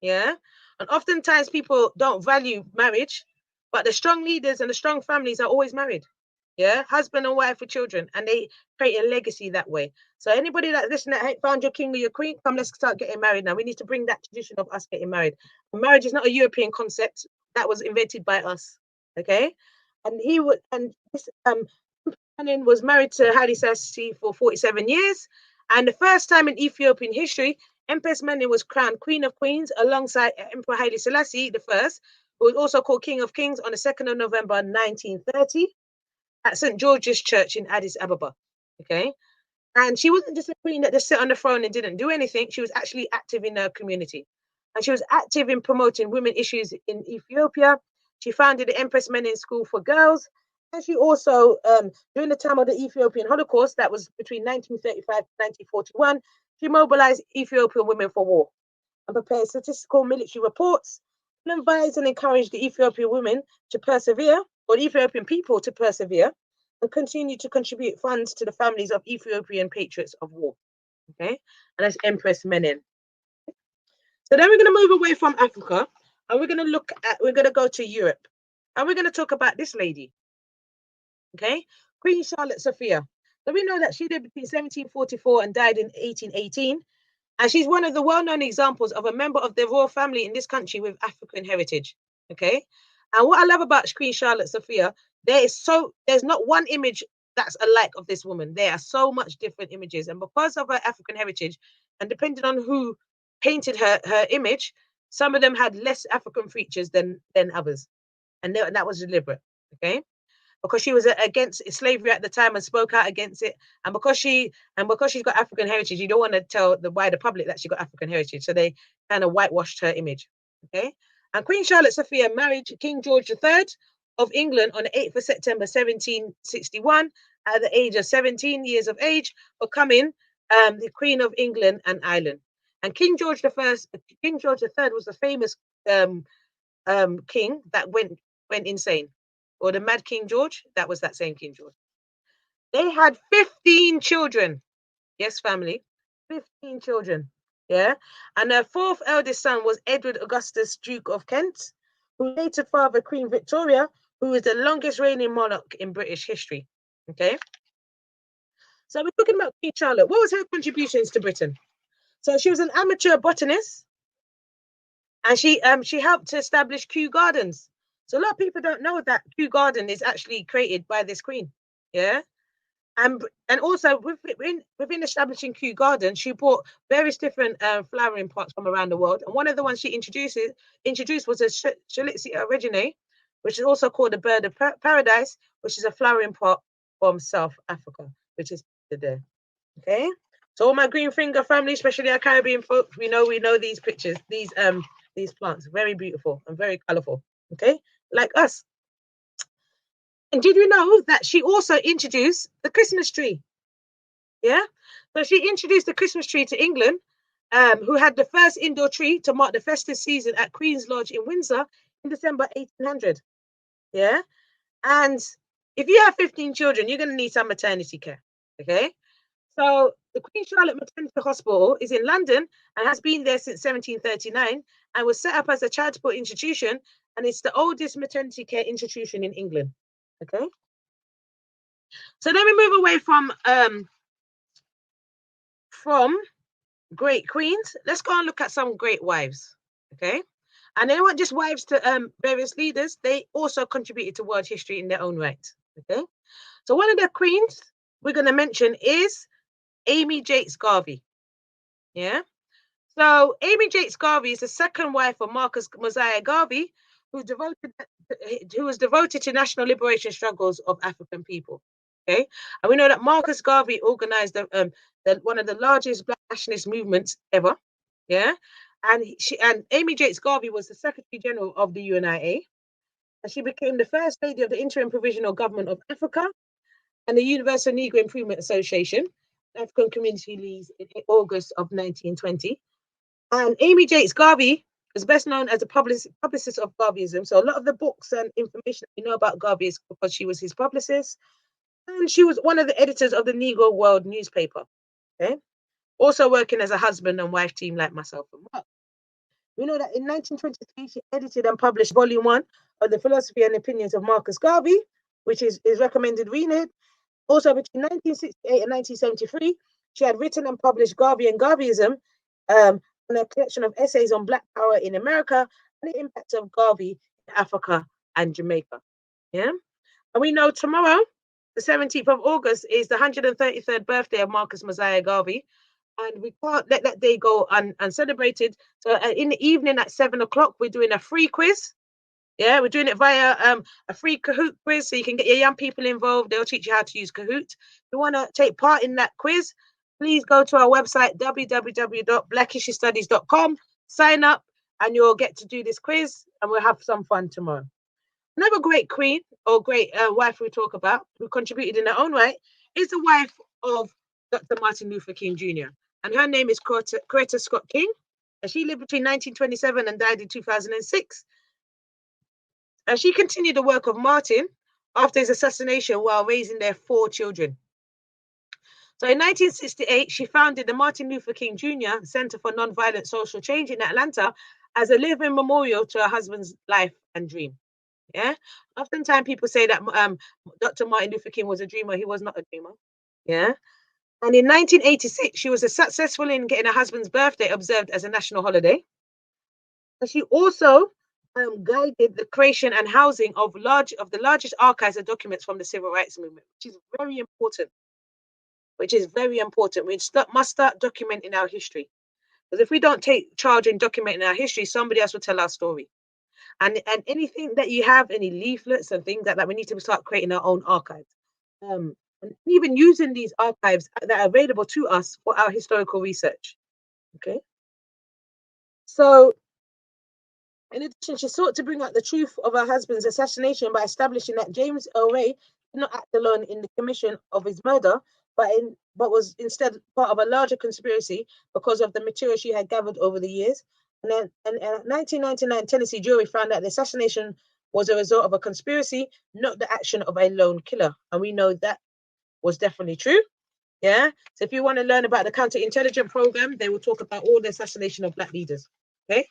Yeah. And oftentimes people don't value marriage, but the strong leaders and the strong families are always married. Yeah. Husband and wife with children. And they create a legacy that way. So anybody that listen that found your king or your queen, come, let's start getting married now. We need to bring that tradition of us getting married. And marriage is not a European concept. That was invented by us. Okay. And this Menen was married to Haile Selassie for 47 years. And the first time in Ethiopian history, Empress Menen was crowned Queen of Queens alongside Emperor Haile Selassie I, who was also called King of Kings, on the 2nd of November 1930 at St. George's Church in Addis Ababa. Okay. And she wasn't just a queen that just sat on the throne and didn't do anything. She was actually active in her community. And she was active in promoting women issues in Ethiopia. She founded the Empress Menen School for Girls. And she also, during the time of the Ethiopian Holocaust, that was between 1935 and 1941, she mobilized Ethiopian women for war and prepared statistical military reports and advised and encouraged the Ethiopian women to persevere, or the Ethiopian people to persevere, and continue to contribute funds to the families of Ethiopian patriots of war. Okay, and that's Empress Menen. So then we're going to move away from Africa, and we're going to go to Europe, and we're going to talk about this lady. Okay, Queen Charlotte Sophia. So we know that she lived between 1744 and died in 1818. And she's one of the well-known examples of a member of the royal family in this country with African heritage. Okay. And what I love about Queen Charlotte Sophia, there's not one image that's alike of this woman. There are so much different images. And because of her African heritage, and depending on who painted her image, some of them had less African features than others. And that was deliberate. Okay. Because she was against slavery at the time and spoke out against it, and because she's got African heritage, you don't want to tell the wider public that she got African heritage, so they kind of whitewashed her image. Okay, and Queen Charlotte Sophia married King George III of England on the 8th of September 1761 at the age of 17 years of age, becoming the Queen of England and Ireland. And King George III was the famous king that went insane. Or the Mad King George, that was that same King George. They had 15 children. Yes, family, 15 children. Yeah. And their fourth eldest son was Edward Augustus, Duke of Kent, who later fathered Queen Victoria, who is the longest reigning monarch in British history. Okay. So we're talking about Queen Charlotte. What was her contributions to Britain? So she was an amateur botanist, and she helped to establish Kew Gardens. So a lot of people don't know that Kew Garden is actually created by this queen. Yeah. And also within establishing Kew Garden, she brought various different flowering pots from around the world. And one of the ones she introduced was a Strelitzia reginae, which is also called the bird of paradise, which is a flowering pot from South Africa, which is there. Okay. So all my green finger family, especially our Caribbean folks, we know these pictures, these plants, very beautiful and very colorful. Okay. Like us. And did you know that she also introduced the Christmas tree? Yeah. So she introduced the Christmas tree to England, who had the first indoor tree to mark the festive season at Queen's Lodge in Windsor in December 1800. Yeah. And if you have 15 children, you're going to need some maternity care. Okay. So the Queen Charlotte Maternity Hospital is in London and has been there since 1739 and was set up as a charitable institution, and it's the oldest maternity care institution in England. Okay. So then we move away from from great queens, let's go and look at some great wives. Okay. And they weren't just wives to various leaders, they also contributed to world history in their own right. Okay. So one of the queens we're going to mention is Amy Yates Garvey. Yeah. So Amy Yates Garvey is the second wife of Marcus Mosiah Garvey, who was devoted to national liberation struggles of African people. Okay, and we know that Marcus Garvey organized one of the largest Black nationalist movements ever. Yeah, and Amy Yates Garvey was the Secretary General of the UNIA, and she became the first lady of the Interim Provisional Government of Africa and the Universal Negro Improvement Association, African Community Leagues, in August of 1920. And Amy Yates Garvey is best known as a publicist of Garveyism. So a lot of the books and information we know about Garvey is because she was his publicist. And she was one of the editors of the Negro World newspaper. Okay. Also working as a husband and wife team like myself and Mark. We know that in 1923, she edited and published Volume 1 of the Philosophy and Opinions of Marcus Garvey, which is recommended reading. Also, between 1968 and 1973, she had written and published Garvey and Garveyism, and a collection of essays on Black power in America and the impact of Garvey in Africa and Jamaica. Yeah. And we know tomorrow, the 17th of August, is the 133rd birthday of Marcus Mosiah Garvey. And we can't let that day go uncelebrated. So in the evening at 7 o'clock, we're doing a free quiz. Yeah, we're doing it via a free Kahoot quiz, so you can get your young people involved. They'll teach you how to use Kahoot. If you want to take part in that quiz, please go to our website, www.blackhistorystudies.com, sign up, and you'll get to do this quiz, and we'll have some fun tomorrow. Another great queen or great wife we talk about, who contributed in her own right, is the wife of Dr. Martin Luther King Jr., and her name is Coretta Scott King, and she lived between 1927 and died in 2006. And she continued the work of Martin after his assassination while raising their 4 children. So in 1968, she founded the Martin Luther King Jr. Center for Nonviolent Social Change in Atlanta as a living memorial to her husband's life and dream. Yeah. Oftentimes people say that Dr. Martin Luther King was a dreamer. He was not a dreamer. Yeah. And in 1986, she was successful in getting her husband's birthday observed as a national holiday. And she also guided the creation and housing of the largest archives of documents from the civil rights movement, which is very important. We must start documenting our history. Because if we don't take charge in documenting our history, somebody else will tell our story. And anything that you have, any leaflets and things like that, we need to start creating our own archives. And even using these archives that are available to us for our historical research. Okay. So, in addition, she sought to bring out the truth of her husband's assassination by establishing that James Earl Ray did not act alone in the commission of his murder, but was instead part of a larger conspiracy because of the material she had gathered over the years. And then, in 1999, Tennessee jury found that the assassination was a result of a conspiracy, not the action of a lone killer. And we know that was definitely true. Yeah. So if you want to learn about the counterintelligence program, they will talk about all the assassination of Black leaders. Okay.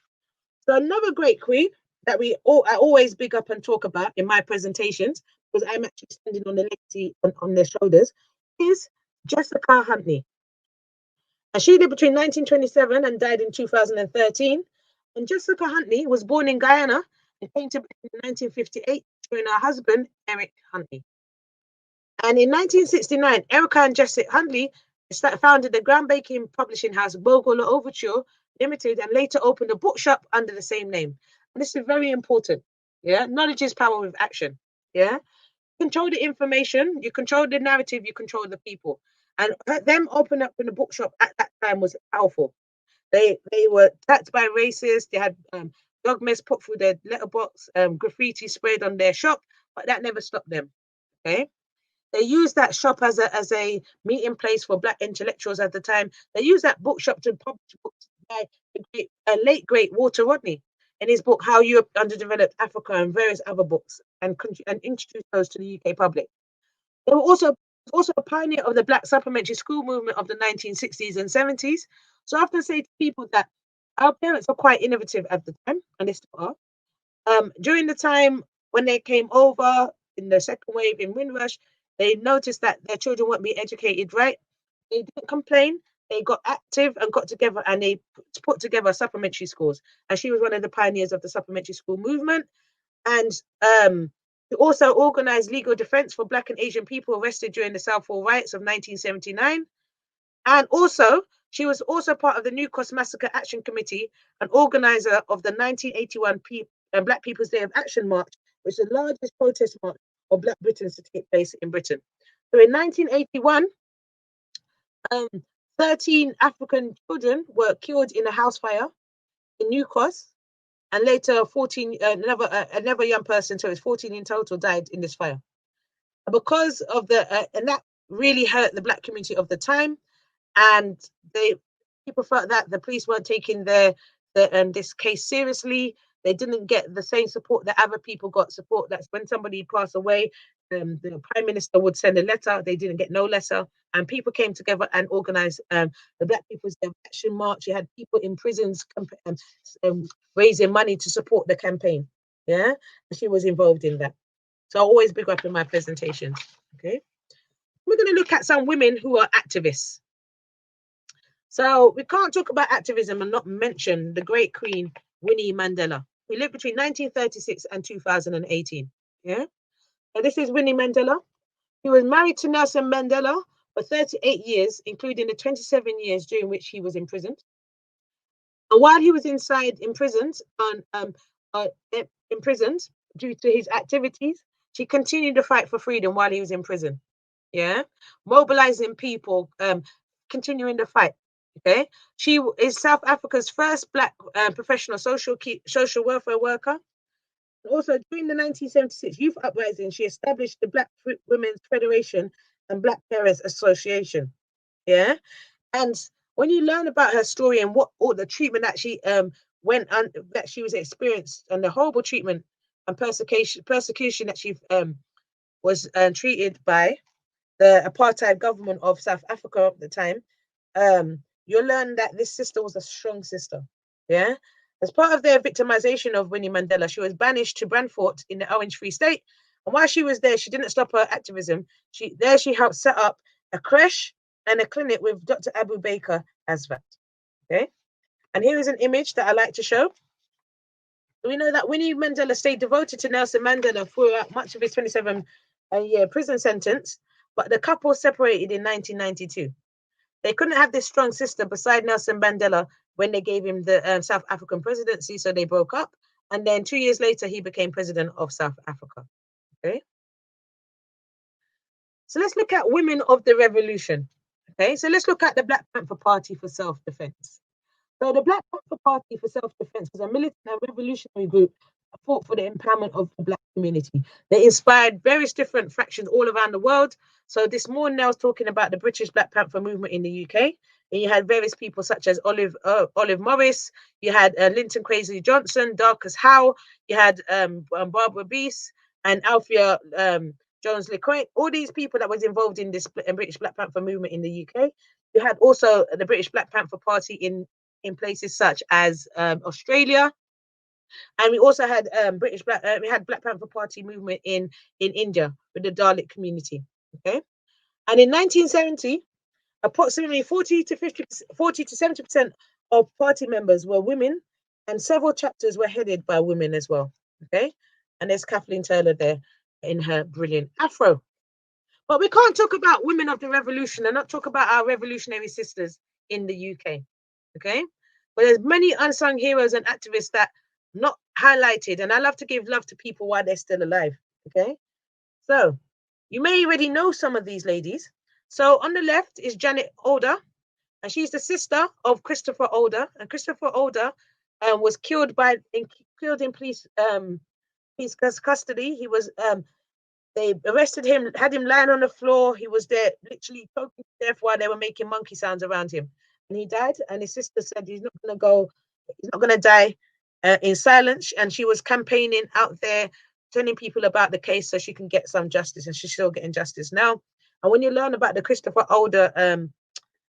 So another great queen that I always big up and talk about in my presentations, because I'm actually standing on the legacy on their shoulders, is Jessica Huntley. And she lived between 1927 and died in 2013. And Jessica Huntley was born in Guyana and came to Britain in 1958 to join her husband, Eric Huntley. And in 1969, Erica and Jessica Huntley founded the groundbreaking publishing house Bogle Overture Limited and later opened a bookshop under the same name. And this is very important. Yeah, knowledge is power with action. Yeah, control the information, you control the narrative, you control the people. And them opening up in the bookshop at that time was powerful. They were attacked by racists. They had dogmas put through their letterbox, graffiti sprayed on their shop, but that never stopped them. Okay. They used that shop as a meeting place for Black intellectuals at the time. They used that bookshop to publish books by the late great Walter Rodney in his book How Europe Underdeveloped Africa and various other books, and introduced those to the UK public. They were also a pioneer of the Black supplementary school movement of the 1960s and 70s. So I often say to people that our parents are quite innovative at the time, and they still are. During the time when they came over in the second wave in Windrush, they noticed that their children weren't being educated right. They didn't complain. they got active and got together, and they put together supplementary schools. And she was one of the pioneers of the supplementary school movement. And she also organized legal defense for Black and Asian people arrested during the Southall riots of 1979. And also, she was also part of the New Cross Massacre Action Committee, an organizer of the 1981 Black People's Day of Action March, which is the largest protest march of Black Britons to take place in Britain. So in 1981, 13 African children were killed in a house fire in New Cross, and later 14, another young person, so it's 14 in total, died in this fire. And because of and that really hurt the Black community of the time, and people felt that the police weren't taking this case seriously. They didn't get the same support that other people got. Support that's when somebody passed away, the Prime Minister would send a letter. They didn't get no letter, and people came together and organized the Black People's Day of Action March. You had people in prisons raising money to support the campaign. Yeah, and she was involved in that. So I always big up in my presentations. Okay, we're going to look at some women who are activists. So we can't talk about activism and not mention the great Queen Winnie Mandela, who lived between 1936 and 2018. Yeah. So this is Winnie Mandela. He was married to Nelson Mandela for 38 years, including the 27 years during which he was imprisoned. And while he was imprisoned due to his activities, she continued to fight for freedom while he was in prison. Yeah, mobilizing people, continuing the fight. Okay, she is South Africa's first Black professional social welfare worker. Also, during the 1976 Youth Uprising, she established the Black Women's Federation and Black Parents Association. Yeah, and when you learn about her story and what all the treatment that she that she was experienced, and the horrible treatment and persecution that she was treated by the apartheid government of South Africa at the time, you'll learn that this sister was a strong sister. Yeah. As part of their victimization of Winnie Mandela, she was banished to Brandfort in the Orange Free State. And while she was there, she didn't stop her activism. She helped set up a creche and a clinic with Dr. Abu Baker Asvat. Okay. And here is an image that I like to show. We know that Winnie Mandela stayed devoted to Nelson Mandela throughout much of his 27-year prison sentence, but the couple separated in 1992. They couldn't have this strong sister beside Nelson Mandela when they gave him the South African presidency, so they broke up. And then 2 years later, he became president of South Africa. Okay. So let's look at women of the revolution. Okay, so let's look at the Black Panther Party for Self-Defense. So the Black Panther Party for Self-Defense was a militant and revolutionary group that fought for the empowerment of the Black community. They inspired various different fractions all around the world. So this morning I was talking about the British Black Panther movement in the UK, and you had various people such as Olive Morris, you had Linton Kwesi Johnson, Darcus Howe, you had Barbara Beese and Althea Jones LeCointe, all these people that was involved in this British Black Panther movement in the UK. You had also the British Black Panther Party in places such as Australia, and we also had Black Panther Party movement in India with the Dalit community. Okay, and in 1970, approximately 40 to 70% of party members were women, and several chapters were headed by women as well. Okay, and there's Kathleen Taylor there in her brilliant afro. But we can't talk about women of the revolution and not talk about our revolutionary sisters in the UK. Okay, but there's many unsung heroes and activists that not highlighted, and I love to give love to people while they're still alive. Okay, so you may already know some of these ladies. So on the left is Janet Older, and she's the sister of Christopher Older, and Christopher Older was killed in police custody. He was they arrested him, had him lying on the floor. He was there literally choking to death while they were making monkey sounds around him. And he died. And his sister said he's not going to die in silence. And she was campaigning out there, telling people about the case so she can get some justice. And she's still getting justice now. And when you learn about the Christopher Older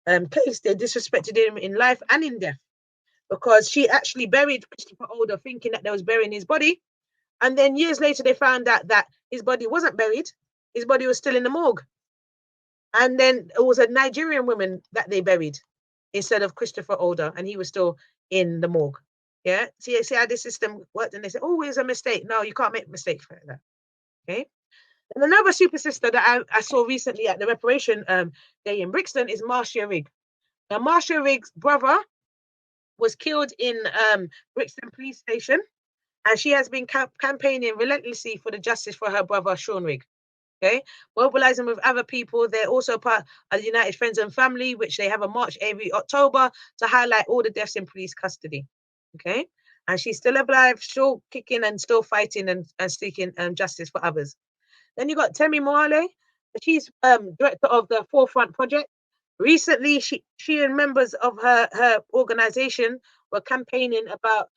case, they disrespected him in life and in death, because she actually buried Christopher Older thinking that they was burying his body. And then years later, they found out that his body wasn't buried. His body was still in the morgue. And then it was a Nigerian woman that they buried. instead of Christopher Older, and he was still in the morgue. Yeah, see how the system worked, and they say, oh, it's a mistake. No, you can't make mistakes like that. Okay. And another super sister that I saw recently at the reparation day in Brixton is Marcia Rigg. Now, Marcia Rigg's brother was killed in Brixton Police Station, and she has been campaigning relentlessly for the justice for her brother, Sean Rigg. Okay, mobilizing with other people. They're also part of the United Friends and Family, which they have a march every October to highlight all the deaths in police custody. Okay, and she's still alive, still kicking and still fighting and seeking justice for others. Then you got Temi Moale. She's director of the Forefront Project. Recently, she and members of her organization were campaigning about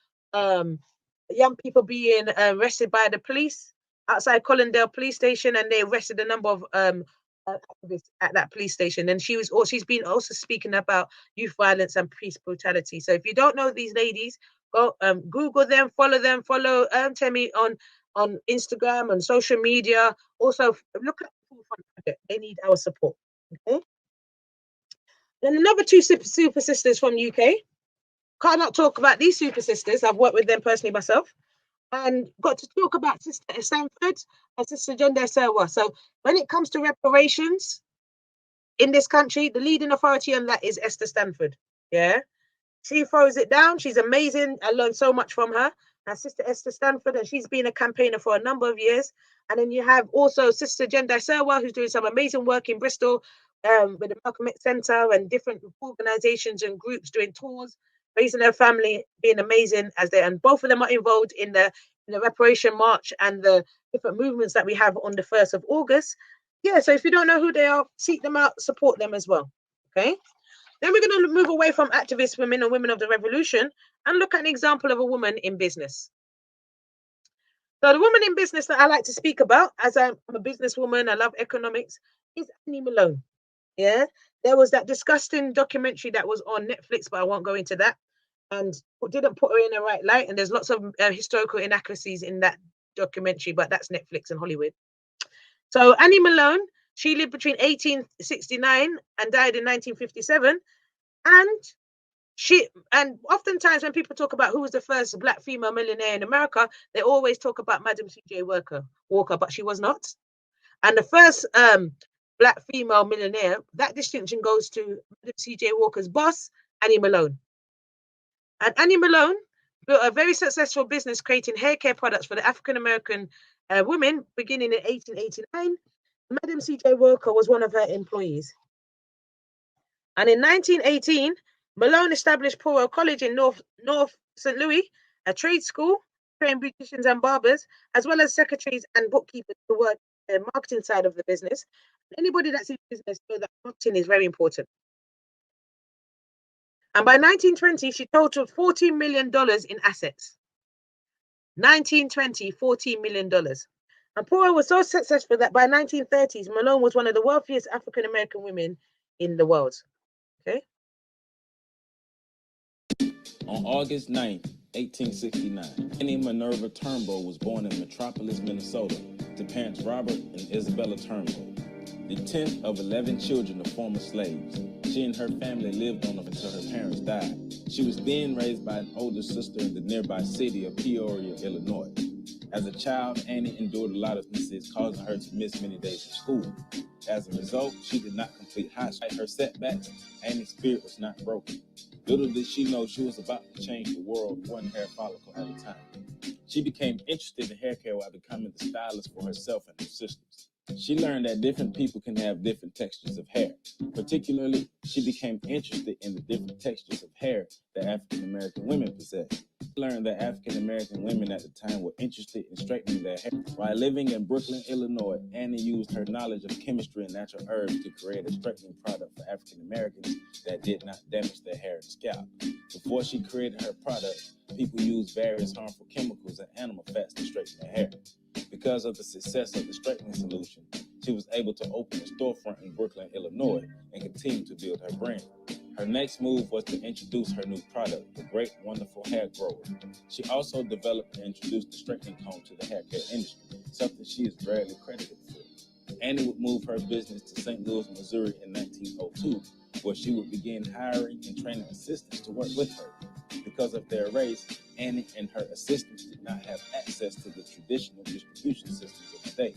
young people being arrested by the police outside Collindale Police Station, and they arrested a number of activists at that police station. And she's been also speaking about youth violence and police brutality. So if you don't know these ladies, go Google them, follow Temi on Instagram and social media. Also, look at the Forefront Project. They need our support. Okay. Then another two super sisters from UK. Cannot talk about these super sisters. I've worked with them personally myself, and got to talk about Sister Stanford and Sister Jenda Serwa. So when it comes to reparations in this country, the leading authority on that is Esther Stanford. Yeah, she throws it down. She's amazing. I learned so much from her. And Sister Esther Stanford, and she's been a campaigner for a number of years. And then you have also Sister Jenda Serwa, who's doing some amazing work in Bristol with the Malcolm X Centre and different organizations and groups doing tours, raising her family, being amazing and both of them are involved in the reparation march and the different movements that we have on the 1st of August. Yeah, so if you don't know who they are, seek them out, support them as well. Okay. Then we're going to move away from activist women and women of the revolution and look at an example of a woman in business. So the woman in business that I like to speak about, as I'm a businesswoman, I love economics, is Annie Malone. Yeah, there was that disgusting documentary that was on Netflix, but I won't go into that, and didn't put her in the right light. And there's lots of historical inaccuracies in that documentary, but that's Netflix and Hollywood. So Annie Malone, she lived between 1869 and died in 1957. And oftentimes when people talk about who was the first Black female millionaire in America, they always talk about Madam C.J. Walker, but she was not. And the first Black female millionaire, that distinction goes to Madam C.J. Walker's boss, Annie Malone. And Annie Malone built a very successful business creating hair care products for the African-American women beginning in 1889. Madam C.J. Walker was one of her employees. And in 1918, Malone established Poro College in North St. Louis, a trade school, trained beauticians and barbers, as well as secretaries and bookkeepers to work the marketing side of the business. Anybody that's in business knows that marketing is very important. And by 1920, she totaled $14 million in assets. 1920, $14 million. And Poro was so successful that by 1930s, Malone was one of the wealthiest African-American women in the world. Okay. On August 9th, 1869, Annie Minerva Turnbull was born in Metropolis, Minnesota, to parents Robert and Isabella Turnbull, the 10th of 11 children of former slaves. She and her family lived on until her parents died. She was then raised by an older sister in the nearby city of Peoria, Illinois. As a child, Annie endured a lot of diseases, causing her to miss many days of school. As a result, she did not complete high school. Despite her setbacks, Annie's spirit was not broken. Little did she know she was about to change the world one hair follicle at a time. She became interested in hair care while becoming the stylist for herself and her sisters. She learned that different people can have different textures of hair. Particularly, she became interested in the different textures of hair that African American women possess. She learned that African American women at the time were interested in straightening their hair. While living in Brooklyn, Illinois, Annie used her knowledge of chemistry and natural herbs to create a straightening product for African Americans that did not damage their hair and scalp. Before she created her product, people used various harmful chemicals and animal fats to straighten their hair. Because of the success of the straightening solution, she was able to open a storefront in Brooklyn, Illinois, and continue to build her brand. Her next move was to introduce her new product, the Great Wonderful Hair Grower. She also developed and introduced the straightening comb to the hair care industry, something she is rarely credited for. Annie would move her business to St. Louis, Missouri in 1902, where she would begin hiring and training assistants to work with her. Because of their race, Annie and her assistants did not have access to the traditional distribution systems of the day.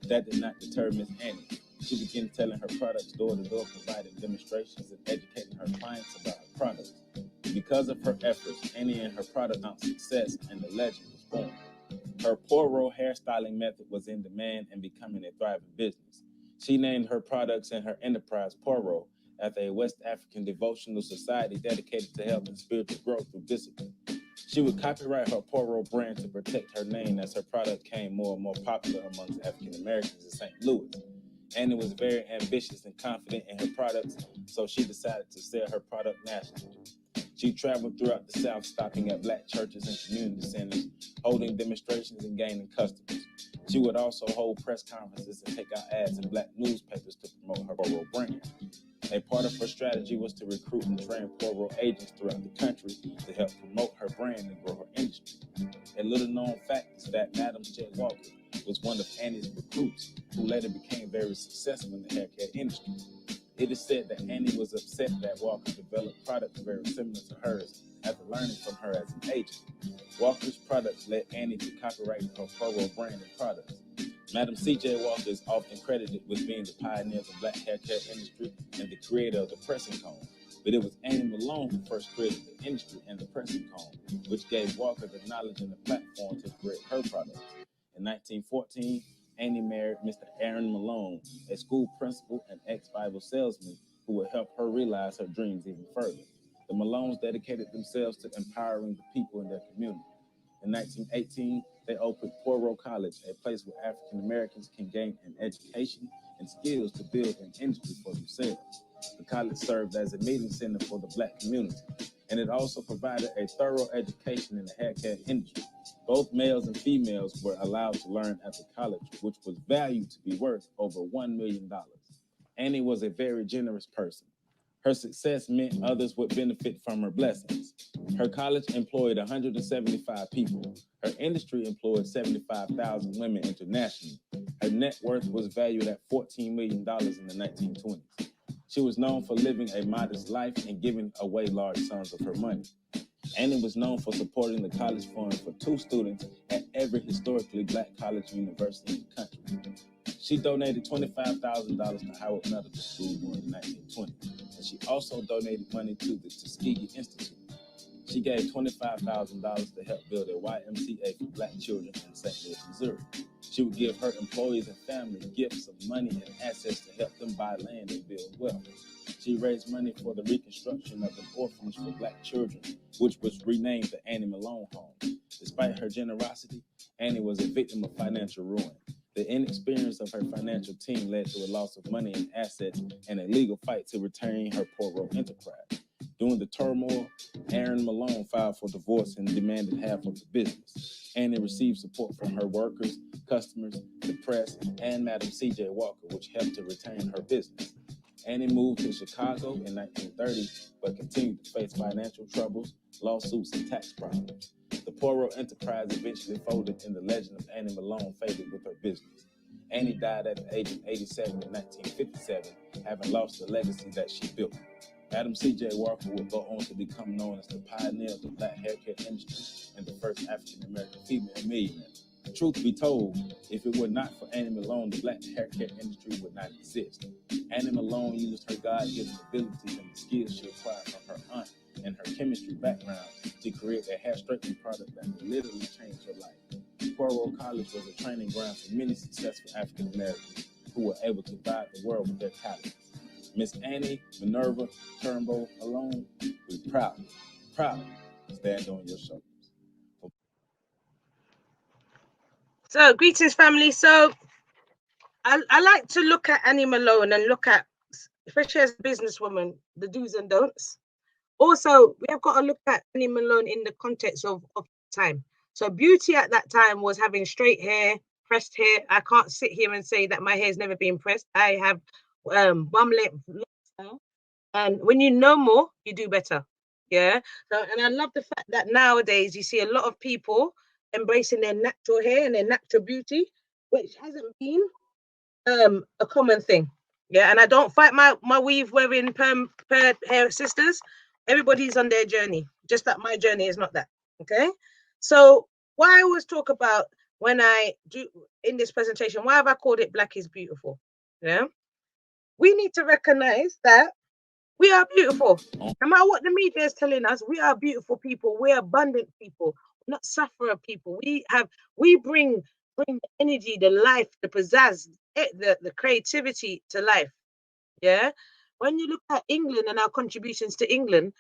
That did not deter Miss Annie. She began telling her products door to door, providing demonstrations and educating her clients about her products. Because of her efforts, Annie and her product found success, and the legend was born. Her Poirot hairstyling method was in demand and becoming a thriving business. She named her products and her enterprise Poirot after a West African devotional society dedicated to health and spiritual growth through discipline. She would copyright her Poirot brand to protect her name as her product became more and more popular amongst African Americans in St. Louis. Annie was very ambitious and confident in her products, so she decided to sell her product nationally. She traveled throughout the South, stopping at Black churches and community centers, holding demonstrations and gaining customers. She would also hold press conferences and take out ads in Black newspapers to promote her Poirot brand. A part of her strategy was to recruit and train Poirot agents throughout the country to help promote her brand and grow her industry. A little known fact is that Madam J. Walker was one of Annie's recruits, who later became very successful in the hair care industry. It is said that Annie was upset that Walker developed products very similar to hers after learning from her as an agent. Walker's products led Annie to copyright her Poirot brand and products. Madam C.J. Walker is often credited with being the pioneer of the Black hair care industry and the creator of the pressing comb. But it was Annie Malone who first created the industry and the pressing comb, which gave Walker the knowledge and the platform to create her products. In 1914, Annie married Mr. Aaron Malone, a school principal and ex-Bible salesman who would help her realize her dreams even further. The Malones dedicated themselves to empowering the people in their community. In 1918, they opened Poirot College, a place where African Americans can gain an education and skills to build an industry for themselves. The college served as a meeting center for the Black community, and it also provided a thorough education in the hair care industry. Both males and females were allowed to learn at the college, which was valued to be worth over $1 million. Annie was a very generous person. Her success meant others would benefit from her blessings. Her college employed 175 people. Her industry employed 75,000 women internationally. Her net worth was valued at $14 million in the 1920s. She was known for living a modest life and giving away large sums of her money. Annie was known for supporting the college fund for 2 students at every historically Black college and university in the country. She donated $25,000 to Howard Medical School during the 1920s, and she also donated money to the Tuskegee Institute. She gave $25,000 to help build a YMCA for Black children in St. Louis, Missouri. She would give her employees and family gifts of money and assets to help them buy land and build wealth. She raised money for the reconstruction of an orphanage for Black children, which was renamed the Annie Malone Home. Despite her generosity, Annie was a victim of financial ruin. The inexperience of her financial team led to a loss of money and assets and a legal fight to retain her Poirot enterprise. During the turmoil, Aaron Malone filed for divorce and demanded half of the business. Annie received support from her workers, customers, the press, and Madam C.J. Walker, which helped to retain her business. Annie moved to Chicago in 1930, but continued to face financial troubles, lawsuits, and tax problems. The Poirot enterprise eventually folded, and the legend of Annie Malone faded with her business. Annie died at the age of 87 in 1957, having lost the legacy that she built. Madam C.J. Walker would go on to become known as the pioneer of the Black hair care industry and the first African-American female millionaire. Truth be told, if it were not for Annie Malone, the Black hair care industry would not exist. Annie Malone used her God-given abilities and the skills she acquired from her aunt and her chemistry background to create a hair straightening product that would literally change her life. Poirot College was a training ground for many successful African-Americans who were able to guide the world with their talents. Miss Annie Minerva Turnbull Malone, we proudly stand on your shoulders. So, greetings, family. So, I like to look at Annie Malone and look at, especially as a businesswoman, the do's and don'ts. Also, we have got to look at Annie Malone in the context of time. So, beauty at that time was having straight hair, pressed hair. I can't sit here and say that my hair's never been pressed. I have bum length style. And when you know more, you do better. Yeah. So, and I love the fact that nowadays you see a lot of people embracing their natural hair and their natural beauty, which hasn't been a common thing. Yeah, and I don't fight my weave wearing perm hair sisters. Everybody's on their journey, just that my journey is not that. Okay, so why I always talk about when I do in this presentation, why have I called it Black is Beautiful? Yeah, we need to recognize that we are beautiful. No matter what the media is telling us, we are beautiful people. We're abundant people, not sufferer people. We bring the energy, the life, the pizzazz, the creativity to life. Yeah. When you look at England and our contributions to England,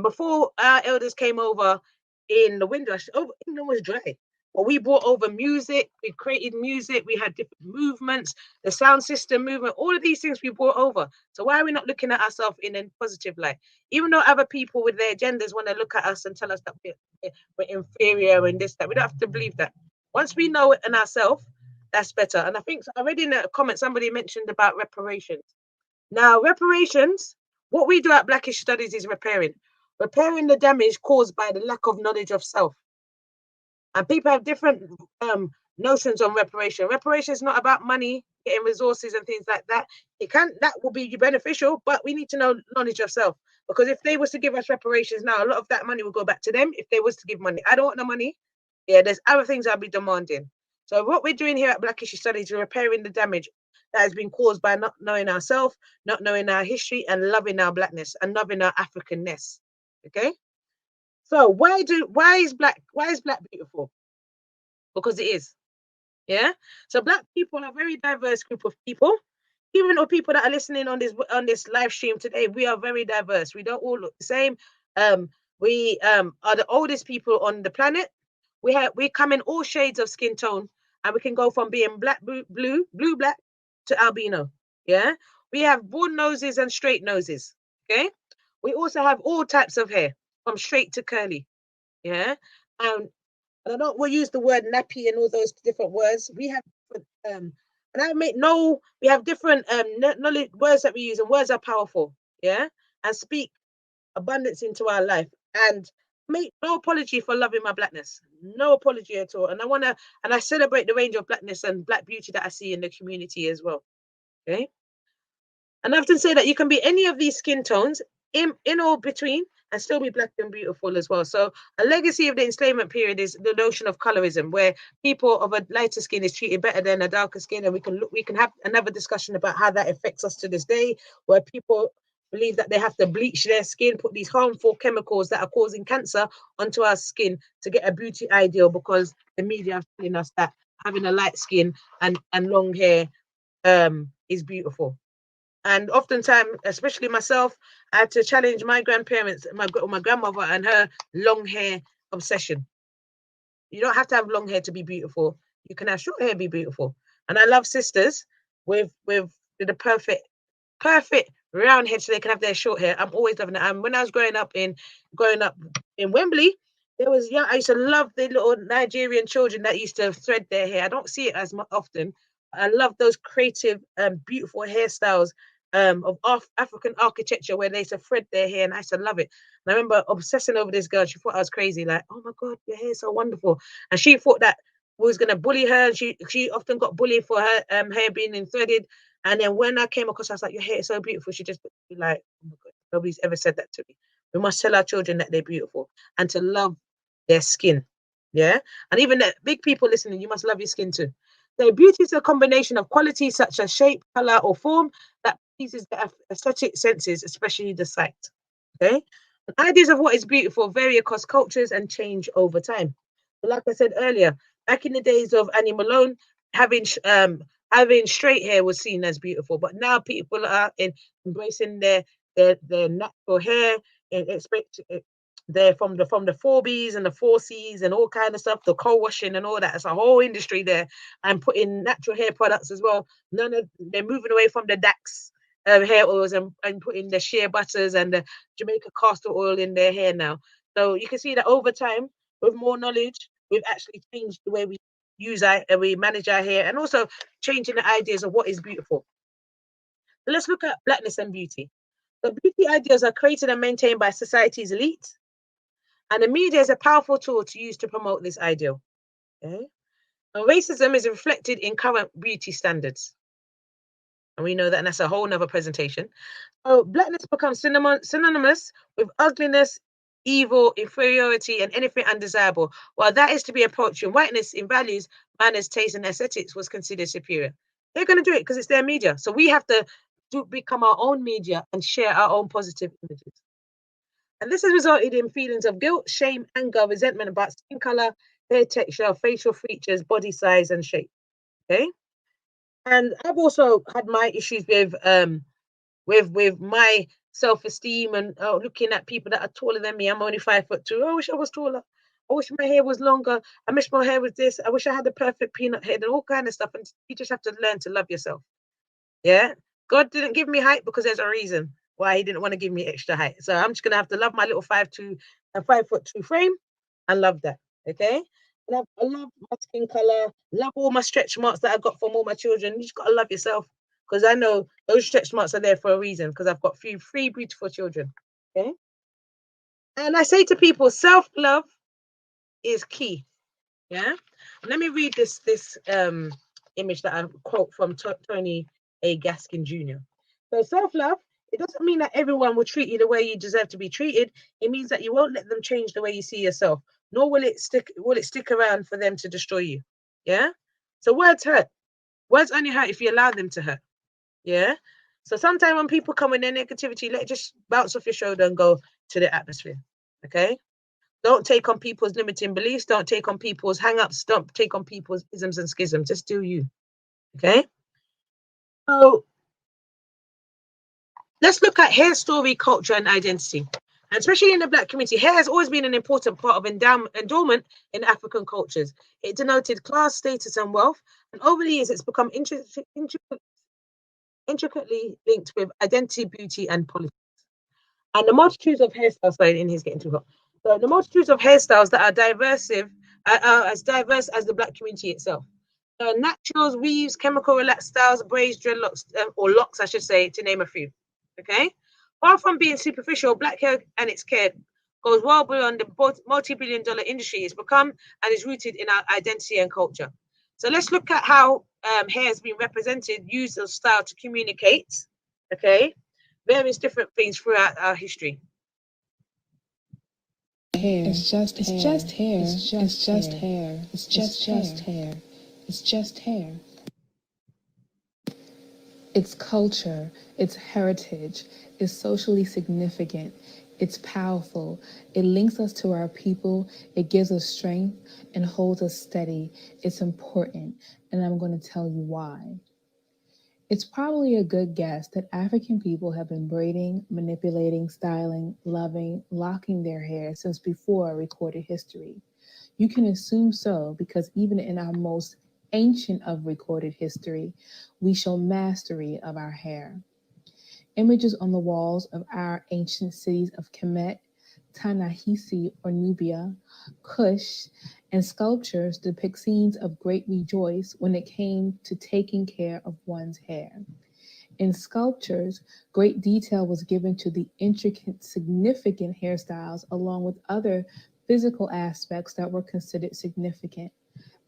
before our elders came over in the Windrush, England was dry. But we brought over music, we created music, we had different movements, the sound system movement, all of these things we brought over. So why are we not looking at ourselves in a positive light? Even though other people with their agendas want to look at us and tell us that we're inferior and this, that, we don't have to believe that. Once we know it in ourselves, that's better. And I think I read in a comment somebody mentioned about reparations. Now, reparations, what we do at Blackish Studies is repairing the damage caused by the lack of knowledge of self. And people have different notions on reparation. Reparation is not about money, getting resources and things like that. That will be beneficial, but we need to know knowledge of self. Because if they was to give us reparations now, a lot of that money will go back to them if they was to give money. I don't want the money. Yeah, there's other things I'll be demanding. So what we're doing here at Blackish Studies is repairing the damage that has been caused by not knowing ourselves, not knowing our history, and loving our blackness and loving our Africanness. Okay. So why is black beautiful? Because it is. Yeah. So Black people are a very diverse group of people. Even the people that are listening on this live stream today, we are very diverse. We don't all look the same. We are the oldest people on the planet. We come in all shades of skin tone, and we can go from being black, blue, black to albino. Yeah. We have broad noses and straight noses. Okay. We also have all types of hair, from straight to curly. Yeah. And I don't we'll use the word nappy and all those different words. We have and I make no we have different knowledge words that we use, and words are powerful. Yeah. And speak abundance into our life. And make no apology for loving my blackness. No apology at all. And I celebrate the range of blackness and black beauty that I see in the community as well. Okay. And I often say that you can be any of these skin tones in or between and still be black and beautiful as well. So a legacy of the enslavement period is the notion of colorism, where people of a lighter skin is treated better than a darker skin. And we can have another discussion about how that affects us to this day, where people believe that they have to bleach their skin, put these harmful chemicals that are causing cancer onto our skin to get a beauty ideal, because the media are telling us that having a light skin and long hair is beautiful. And oftentimes, especially myself, I had to challenge my grandparents, my grandmother and her long hair obsession. You don't have to have long hair to be beautiful. You can have short hair be beautiful. And I love sisters with the perfect round head so they can have their short hair. I'm always loving it. And when I was growing up in Wembley, I used to love the little Nigerian children that used to thread their hair. I don't see it as often. I love those creative, beautiful hairstyles of African architecture where they used to thread their hair, and I used to love it. And I remember obsessing over this girl. She thought I was crazy, like, oh my God, your hair is so wonderful. And she thought that we was going to bully her. She often got bullied for her hair being threaded. And then when I came across, I was like, your hair is so beautiful. She just be like, oh my God, nobody's ever said that to me. We must tell our children that they're beautiful and to love their skin. Yeah. And even the big people listening, you must love your skin too. So beauty is a combination of qualities such as shape, color, or form that pleases the aesthetic senses, especially the sight. Okay. And ideas of what is beautiful vary across cultures and change over time. So like I said earlier, back in the days of Annie Malone, having straight hair was seen as beautiful, but now people are embracing their natural hair and expect they're from the 4Bs and the 4Cs and all kind of stuff, the co-washing and all that. It's a whole industry there, and putting natural hair products as well. They're moving away from the Dax hair oils and putting the shea butters and the Jamaica castor oil in their hair now. So you can see that over time, with more knowledge, we've actually changed the way we we manage our hair, and also changing the ideas of what is beautiful. So let's look at blackness and beauty. So beauty ideals are created and maintained by society's elite, and the media is a powerful tool to use to promote this ideal. Okay? And racism is reflected in current beauty standards. And we know that, and that's a whole nother presentation. So blackness becomes synonymous with ugliness, evil, inferiority, and anything undesirable. While that is to be approached in whiteness, in values, manners, taste, and aesthetics was considered superior. They're going to do it because it's their media. So we have to become our own media and share our own positive images. And this has resulted in feelings of guilt, shame, anger, resentment about skin color, hair texture, facial features, body size, and shape. Okay. And I've also had my issues with my self-esteem and looking at people that are taller than me. I'm only 5'2". I wish I was taller. I wish my hair was longer. I wish my hair was this. I wish I had the perfect peanut head and all kind of stuff. And you just have to learn to love yourself. Yeah. God didn't give me height because there's a reason why he didn't want to give me extra height. So I'm just gonna have to love my little 5'2" and 5'2" frame and love that. Okay. And I love my skin color, love all my stretch marks that I got from all my children. You just gotta love yourself. Because I know those stretch marks are there for a reason, because I've got three beautiful children. Okay. And I say to people, self-love is key. Yeah. Let me read this image that I quote from Tony A. Gaskin Jr. So self-love, it doesn't mean that everyone will treat you the way you deserve to be treated. It means that you won't let them change the way you see yourself, nor will it stick around for them to destroy you. Yeah. So words hurt. Words only hurt if you allow them to hurt. Yeah. So sometimes when people come with their negativity, let it just bounce off your shoulder and go to the atmosphere. Okay. Don't take on people's limiting beliefs. Don't take on people's hang-ups. Don't take on people's isms and schisms. Just do you. Okay. So let's look at hair story, culture, and identity. And especially in the Black community, hair has always been an important part of endowment in African cultures. It denoted class, status, and wealth. And over the years, it's become intricately linked with identity, beauty, and politics. And the multitudes of hairstyles, sorry, in he's getting too hot. So the multitudes of hairstyles that are as diverse as the Black community itself. Naturals, weaves, chemical relaxed styles, braids, dreadlocks, or locks, I should say, to name a few. Okay? Far from being superficial, Black hair and its care goes well beyond the multi-billion-dollar industry it's become and is rooted in our identity and culture. So let's look at how hair has been represented, used as style to communicate, okay, various different things throughout our history. Hair. It's just hair. It's just hair. It's just hair. It's just hair. It's just hair. It's culture. It's heritage. It's socially significant. It's powerful. It links us to our people. It gives us strength and holds us steady. It's important. And I'm going to tell you why. It's probably a good guess that African people have been braiding, manipulating, styling, loving, locking their hair since before recorded history. You can assume so because even in our most ancient of recorded history, we show mastery of our hair. Images on the walls of our ancient cities of Kemet, Ta-Nehisi or Nubia, Kush, and sculptures depict scenes of great rejoice when it came to taking care of one's hair. In sculptures, great detail was given to the intricate, significant hairstyles along with other physical aspects that were considered significant.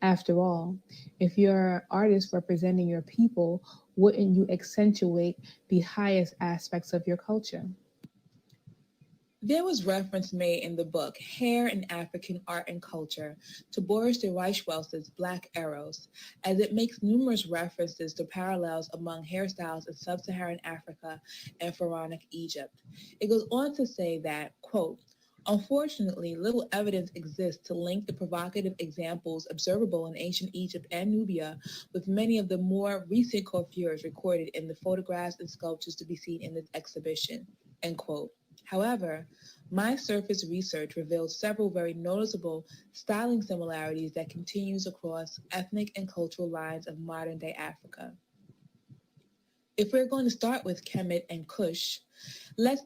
After all, if you're an artist representing your people, wouldn't you accentuate the highest aspects of your culture? There was reference made in the book Hair in African Art and Culture to Boris de Reichwel's Black Arrows, as it makes numerous references to parallels among hairstyles in sub-Saharan Africa and pharaonic Egypt. It goes on to say that, quote, unfortunately, little evidence exists to link the provocative examples observable in ancient Egypt and Nubia with many of the more recent coiffures recorded in the photographs and sculptures to be seen in this exhibition, end quote. However, my surface research revealed several very noticeable styling similarities that continues across ethnic and cultural lines of modern-day Africa. If we're going to start with Kemet and Kush, let's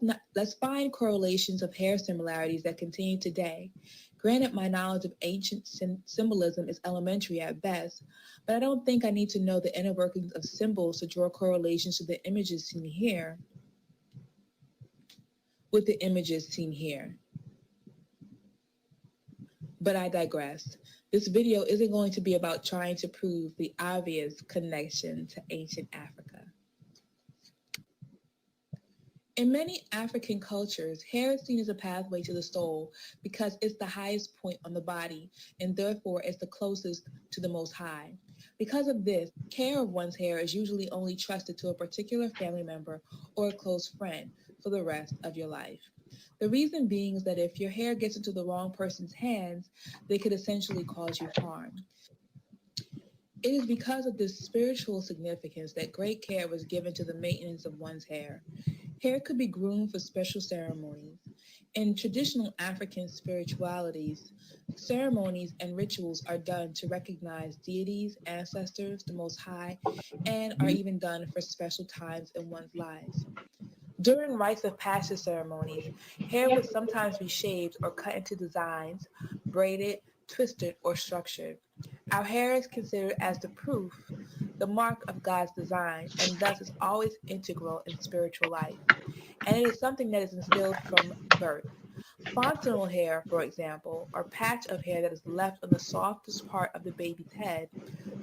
find correlations of hair similarities that continue today. Granted, my knowledge of ancient symbolism is elementary at best, but I don't think I need to know the inner workings of symbols to draw correlations to the images seen here with the images seen here. But I digress. This video isn't going to be about trying to prove the obvious connection to ancient Africa. In many African cultures, hair is seen as a pathway to the soul because it's the highest point on the body and therefore it's the closest to the Most High. Because of this, care of one's hair is usually only trusted to a particular family member or a close friend for the rest of your life. The reason being is that if your hair gets into the wrong person's hands, they could essentially cause you harm. It is because of this spiritual significance that great care was given to the maintenance of one's hair. Hair could be groomed for special ceremonies. In traditional African spiritualities, ceremonies and rituals are done to recognize deities, ancestors, the Most High, and are even done for special times in one's lives. During rites of passage ceremonies, hair would sometimes be shaved or cut into designs, braided, twisted, or structured. Our hair is considered as the proof, the mark of God's design, and thus is always integral in spiritual life. And it is something that is instilled from birth. Fontanel hair, for example, or patch of hair that is left on the softest part of the baby's head,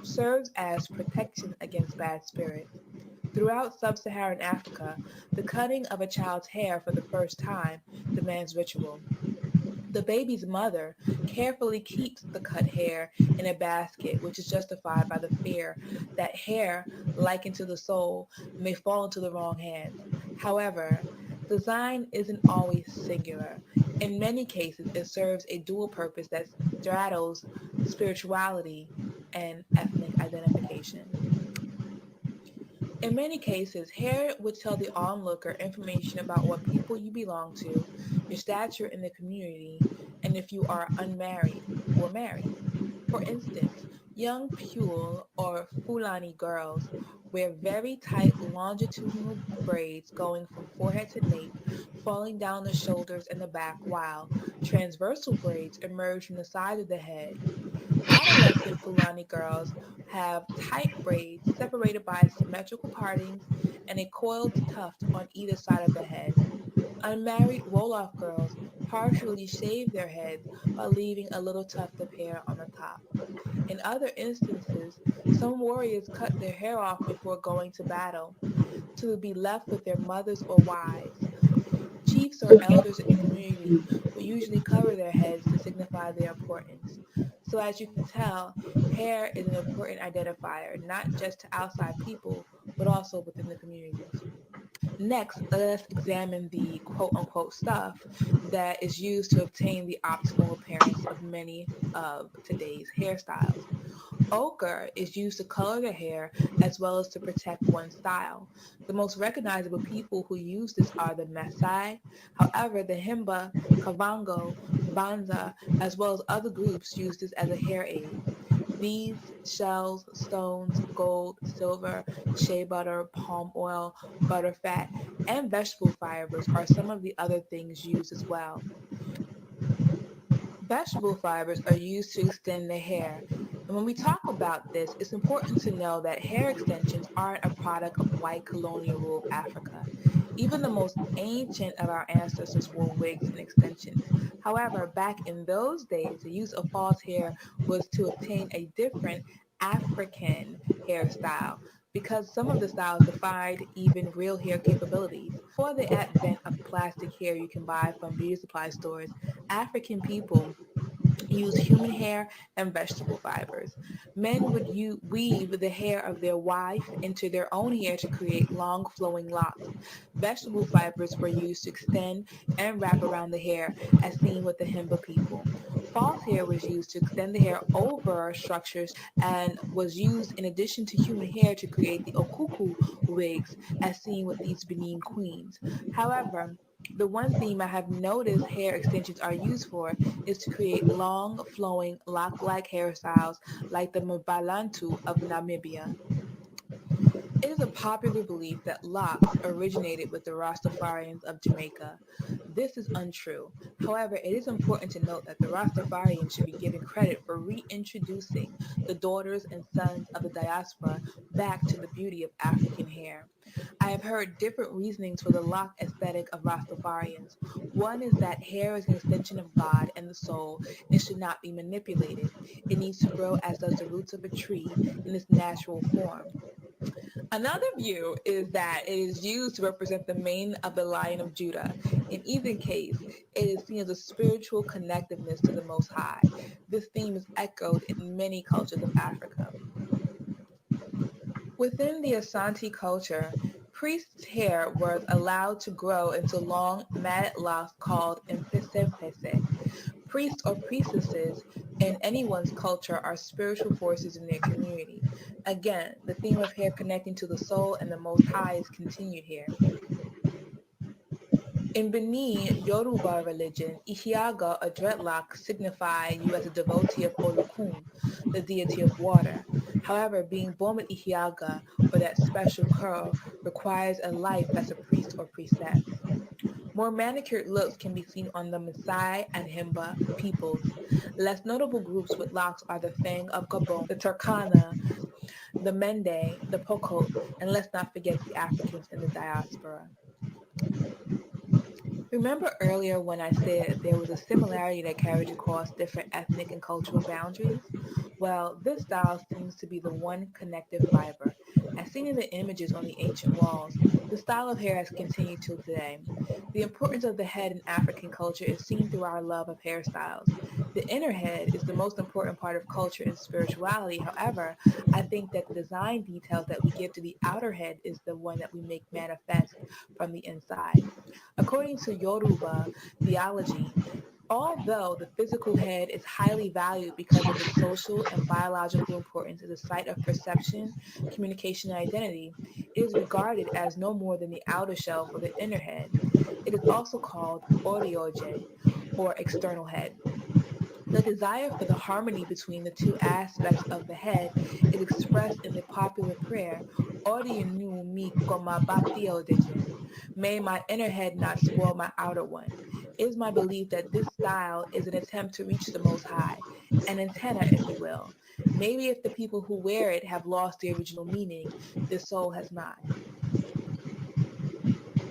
serves as protection against bad spirits. Throughout sub-Saharan Africa, the cutting of a child's hair for the first time demands ritual. The baby's mother carefully keeps the cut hair in a basket, which is justified by the fear that hair, likened to the soul, may fall into the wrong hands. However, design isn't always singular. In many cases, it serves a dual purpose that straddles spirituality and ethnic identification. In many cases, hair would tell the onlooker information about what people you belong to, your stature in the community, and if you are unmarried or married. For instance, young Pule or Fulani girls wear very tight longitudinal braids going from forehead to nape, falling down the shoulders and the back, while transversal braids emerge from the side of the head. Adolescent Fulani girls have tight braids separated by symmetrical partings and a coiled tuft on either side of the head. Unmarried Wolof girls partially shave their heads while leaving a little tuft of hair on the top. In other instances, some warriors cut their hair off before going to battle to be left with their mothers or wives. Chiefs or elders in the community will usually cover their heads to signify their importance. So, as you can tell, hair is an important identifier, not just to outside people, but also within the communities. Next, let us examine the quote unquote stuff that is used to obtain the optimal appearance of many of today's hairstyles. Ochre is used to color the hair as well as to protect one's style. The most recognizable people who use this are the Maasai. However, the Himba, Kavango, Banza, as well as other groups use this as a hair aid. Beads, shells, stones, gold, silver, shea butter, palm oil, butterfat, and vegetable fibers are some of the other things used as well. Vegetable fibers are used to extend the hair. And when we talk about this, it's important to know that hair extensions aren't a product of white colonial rule of Africa. Even the most ancient of our ancestors wore wigs and extensions. However, back in those days, the use of false hair was to obtain a different African hairstyle because some of the styles defied even real hair capabilities. Before the advent of plastic hair you can buy from beauty supply stores, African people use human hair and vegetable fibers. Men would weave the hair of their wife into their own hair to create long flowing locks. Vegetable fibers were used to extend and wrap around the hair, as seen with the Himba people. False hair was used to extend the hair over structures and was used in addition to human hair to create the okuku wigs, as seen with these Benin queens. However, the one theme I have noticed hair extensions are used for is to create long, flowing, lock-like hairstyles like the Mbalantu of Namibia. It is a popular belief that locks originated with the Rastafarians of Jamaica. This is untrue. However, it is important to note that the Rastafarians should be given credit for reintroducing the daughters and sons of the diaspora back to the beauty of African hair. I have heard different reasonings for the lock aesthetic of Rastafarians. One is that hair is an extension of God and the soul and should not be manipulated. It needs to grow as does the roots of a tree in its natural form. Another view is that it is used to represent the mane of the Lion of Judah. In either case, it is seen as a spiritual connectiveness to the Most High. This theme is echoed in many cultures of Africa. Within the Asante culture, priests' hair was allowed to grow into long, matted locks called mpese. Priests or priestesses in anyone's culture are spiritual forces in their community. Again, the theme of hair connecting to the soul and the Most High is continued here. In Benin Yoruba religion, Ihiaga, a dreadlock, signify you as a devotee of Olokun, the deity of water. However, being born with Ihiaga, or that special curl, requires a life as a priest or priestess. More manicured looks can be seen on the Maasai and Himba peoples. Less notable groups with locks are the Fang of Gabon, the Turkana, the Mende, the Pokot, and let's not forget the Africans in the diaspora. Remember earlier when I said there was a similarity that carried across different ethnic and cultural boundaries? Well, this style seems to be the one connective fiber. As seen in the images on the ancient walls, the style of hair has continued till today. The importance of the head in African culture is seen through our love of hairstyles. The inner head is the most important part of culture and spirituality. However, I think that the design details that we give to the outer head is the one that we make manifest from the inside. According to Yoruba theology, although the physical head is highly valued because of its social and biological importance as a site of perception, communication, and identity, it is regarded as no more than the outer shell for the inner head. It is also called orioje, or external head. The desire for the harmony between the two aspects of the head is expressed in the popular prayer, Orienu mi komabatio dejen. May my inner head not spoil my outer one. It is my belief that this style is an attempt to reach the Most High, an antenna, if you will. Maybe if the people who wear it have lost the original meaning, the soul has not.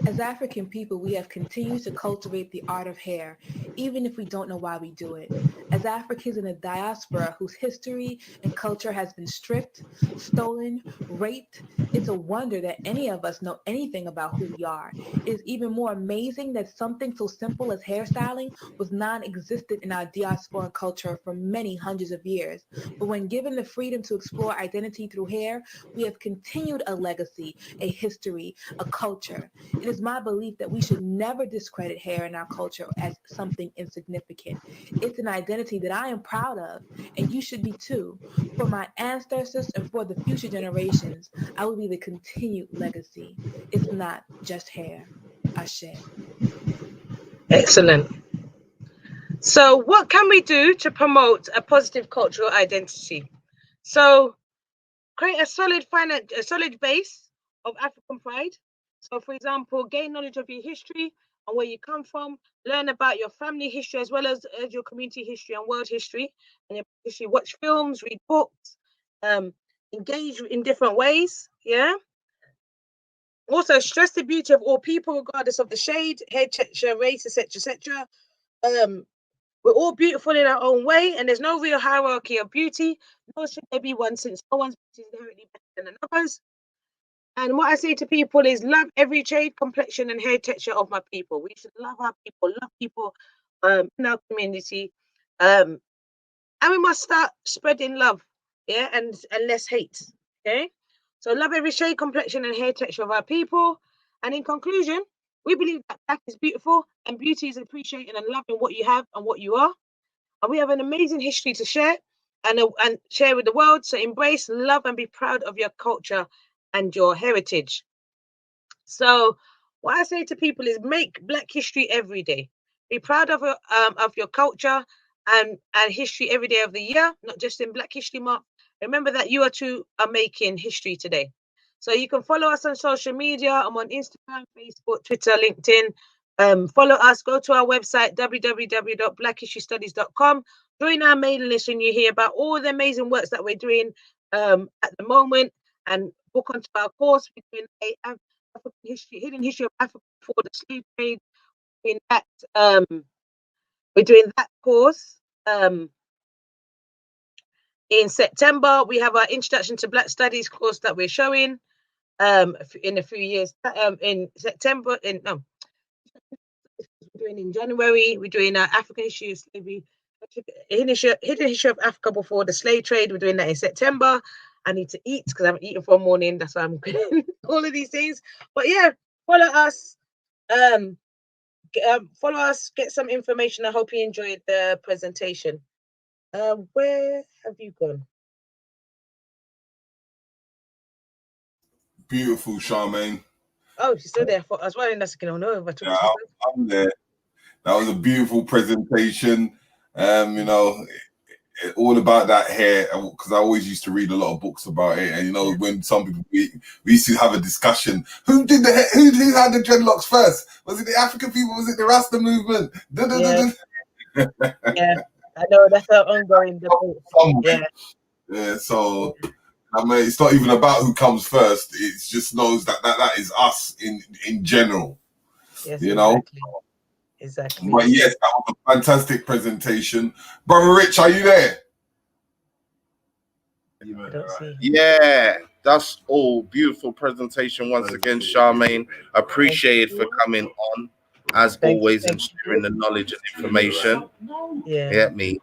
As African people, we have continued to cultivate the art of hair, even if we don't know why we do it. As Africans in a diaspora whose history and culture has been stripped, stolen, raped, it's a wonder that any of us know anything about who we are. It is even more amazing that something so simple as hairstyling was non-existent in our diaspora culture for many hundreds of years. But when given the freedom to explore identity through hair, we have continued a legacy, a history, a culture. It is my belief that we should never discredit hair in our culture as something insignificant. It's an identity that I am proud of, and you should be too. For my ancestors and for the future generations, I will be the continued legacy. It's not just hair. Ashe. Excellent. So what can we do to promote a positive cultural identity? So create a solid base of African pride. So for example, gain knowledge of your history and where you come from, learn about your family history as well as your community history and world history and your history. Watch films, read books, engage in different ways. Yeah. Also stress the beauty of all people regardless of the shade, hair texture, race, etc. We're all beautiful in our own way, and there's no real hierarchy of beauty, nor should there be one, since no one's beauty is inherently better than another's. And what I say to people is love every shade, complexion, and hair texture of my people. We should love our people, love people in our community. And we must start spreading love, yeah, and less hate. Okay. So love every shade, complexion, and hair texture of our people. And in conclusion, we believe that black is beautiful and beauty is appreciating and loving what you have and what you are. And we have an amazing history to share and share with the world. So embrace, love, and be proud of your culture and your heritage. So what I say to people is make Black history every day. Be proud of your culture and history every day of the year, not just in Black History Month. Remember that you two are making history today. So you can follow us on social media. I'm on Instagram, Facebook, Twitter, LinkedIn. Follow us, go to our website, www.blackhistorystudies.com. Join our mailing list when you hear about all the amazing works that we're doing at the moment, and book onto our course. We're doing African history, hidden history of Africa before the slave trade. We're doing that course. In September, we have our Introduction to Black Studies course that we're showing. in a few years. In September, we're doing in January. We're doing African history of slavery, hidden history of Africa before the slave trade. We're doing that in September. I need to eat because I haven't eaten for a morning. That's why I'm doing all of these things. But yeah, follow us. Follow us. Get some information. I hope you enjoyed the presentation. Where have you gone? Beautiful, Charmaine. Oh, she's still there. I was wondering that's going on over. Yeah, I'm there. That was a beautiful presentation. You know, all about that hair, because I always used to read a lot of books about it. And you know, when some people we used to have a discussion, who did the hair, who had the dreadlocks first? Was it the African people? Was it the Rasta movement? Yeah, I know that's an ongoing debate. Yeah. So I mean, it's not even about who comes first. It just knows that is us in general. Yes, you know. Exactly. But yes, that was a fantastic presentation. Brother Rich, are you there? Yeah, that's all. Beautiful presentation once again, Charmaine. Appreciate for coming on, as always, and sharing the knowledge and information. Yeah. Get me.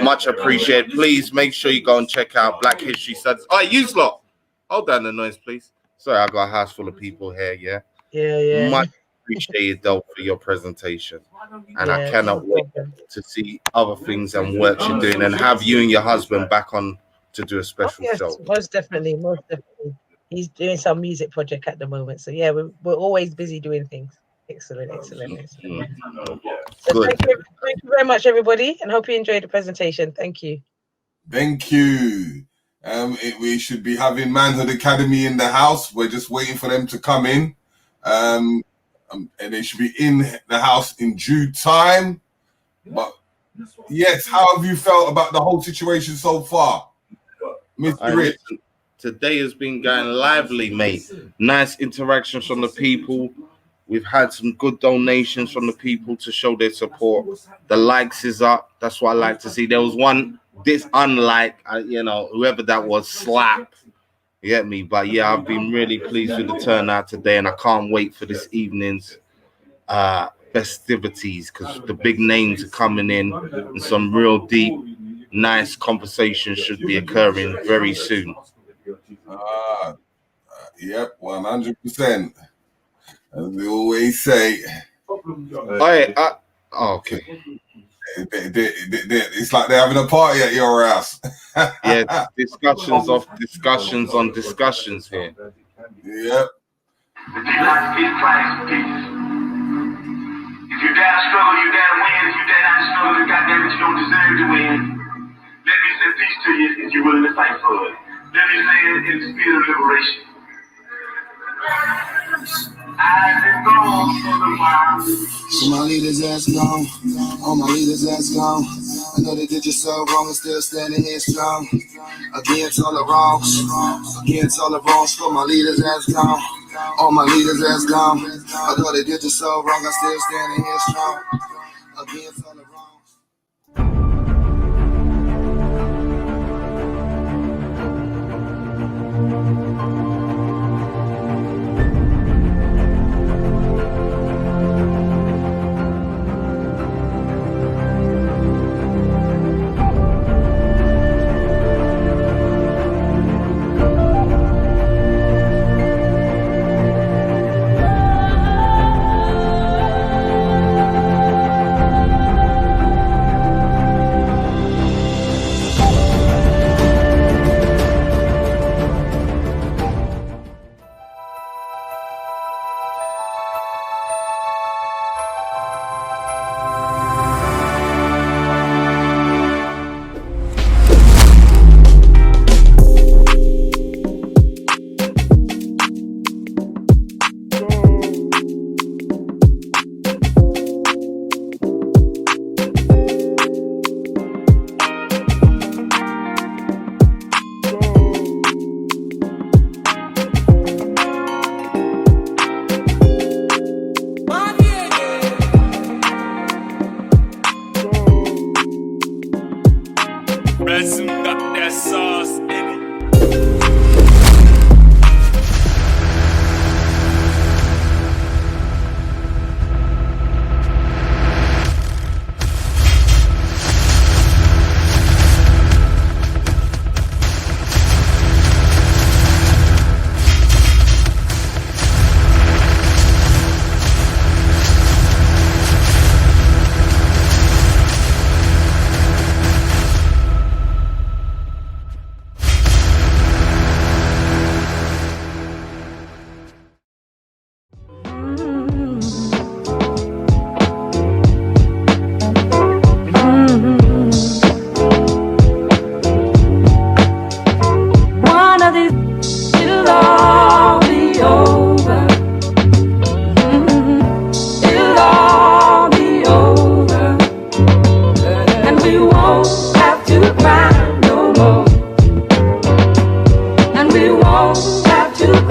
Much appreciated. Please make sure you go and check out Black History Studies. All right, you lot. Hold down the noise, please. Sorry, I got a house full of people here, yeah? Yeah. Much appreciated, though, for your presentation. And I cannot wait to see other things and work you're doing and have you and your husband back on to do a special show. Most definitely. He's doing some music project at the moment. So yeah, we're always busy doing things. Excellent. So Good. Thank you very much, everybody, and hope you enjoyed the presentation. Thank you. Thank you. We should be having Manhood Academy in the house. We're just waiting for them to come in. And they should be in the house in due time. But yes, how have you felt about the whole situation so far, Mr. Rich? Today has been going lively, mate. Nice interactions from the people. We've had some good donations from the people to show their support. The likes is up. That's what I like to see. There was one unlike, whoever that was, slap. You get me? But yeah, I've been really pleased with the turnout today, and I can't wait for this evening's festivities, because the big names are coming in and some real deep, nice conversations should be occurring very soon. Yep, 100%. As we always say. Okay. It's like they're having a party at your house. Yeah, discussions on discussions here. Yep. If you dare to struggle, you dare to win. If you dare not to struggle, then goddamn it, you don't deserve to win. Let me say peace to you if you're willing to fight for it. Let me say it in the spirit of liberation. I've been gone for the while. So my leaders ass gone, all my leaders ass gone. I know they did you so wrong and still standing here strong. Against all the wrongs, for my leaders ass gone. All my leaders ass gone. I know they did you so wrong, I'm still standing here strong. Against all the wrongs.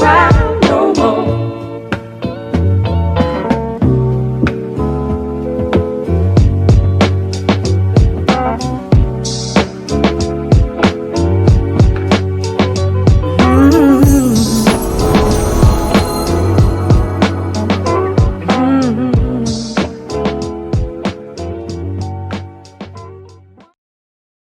proud.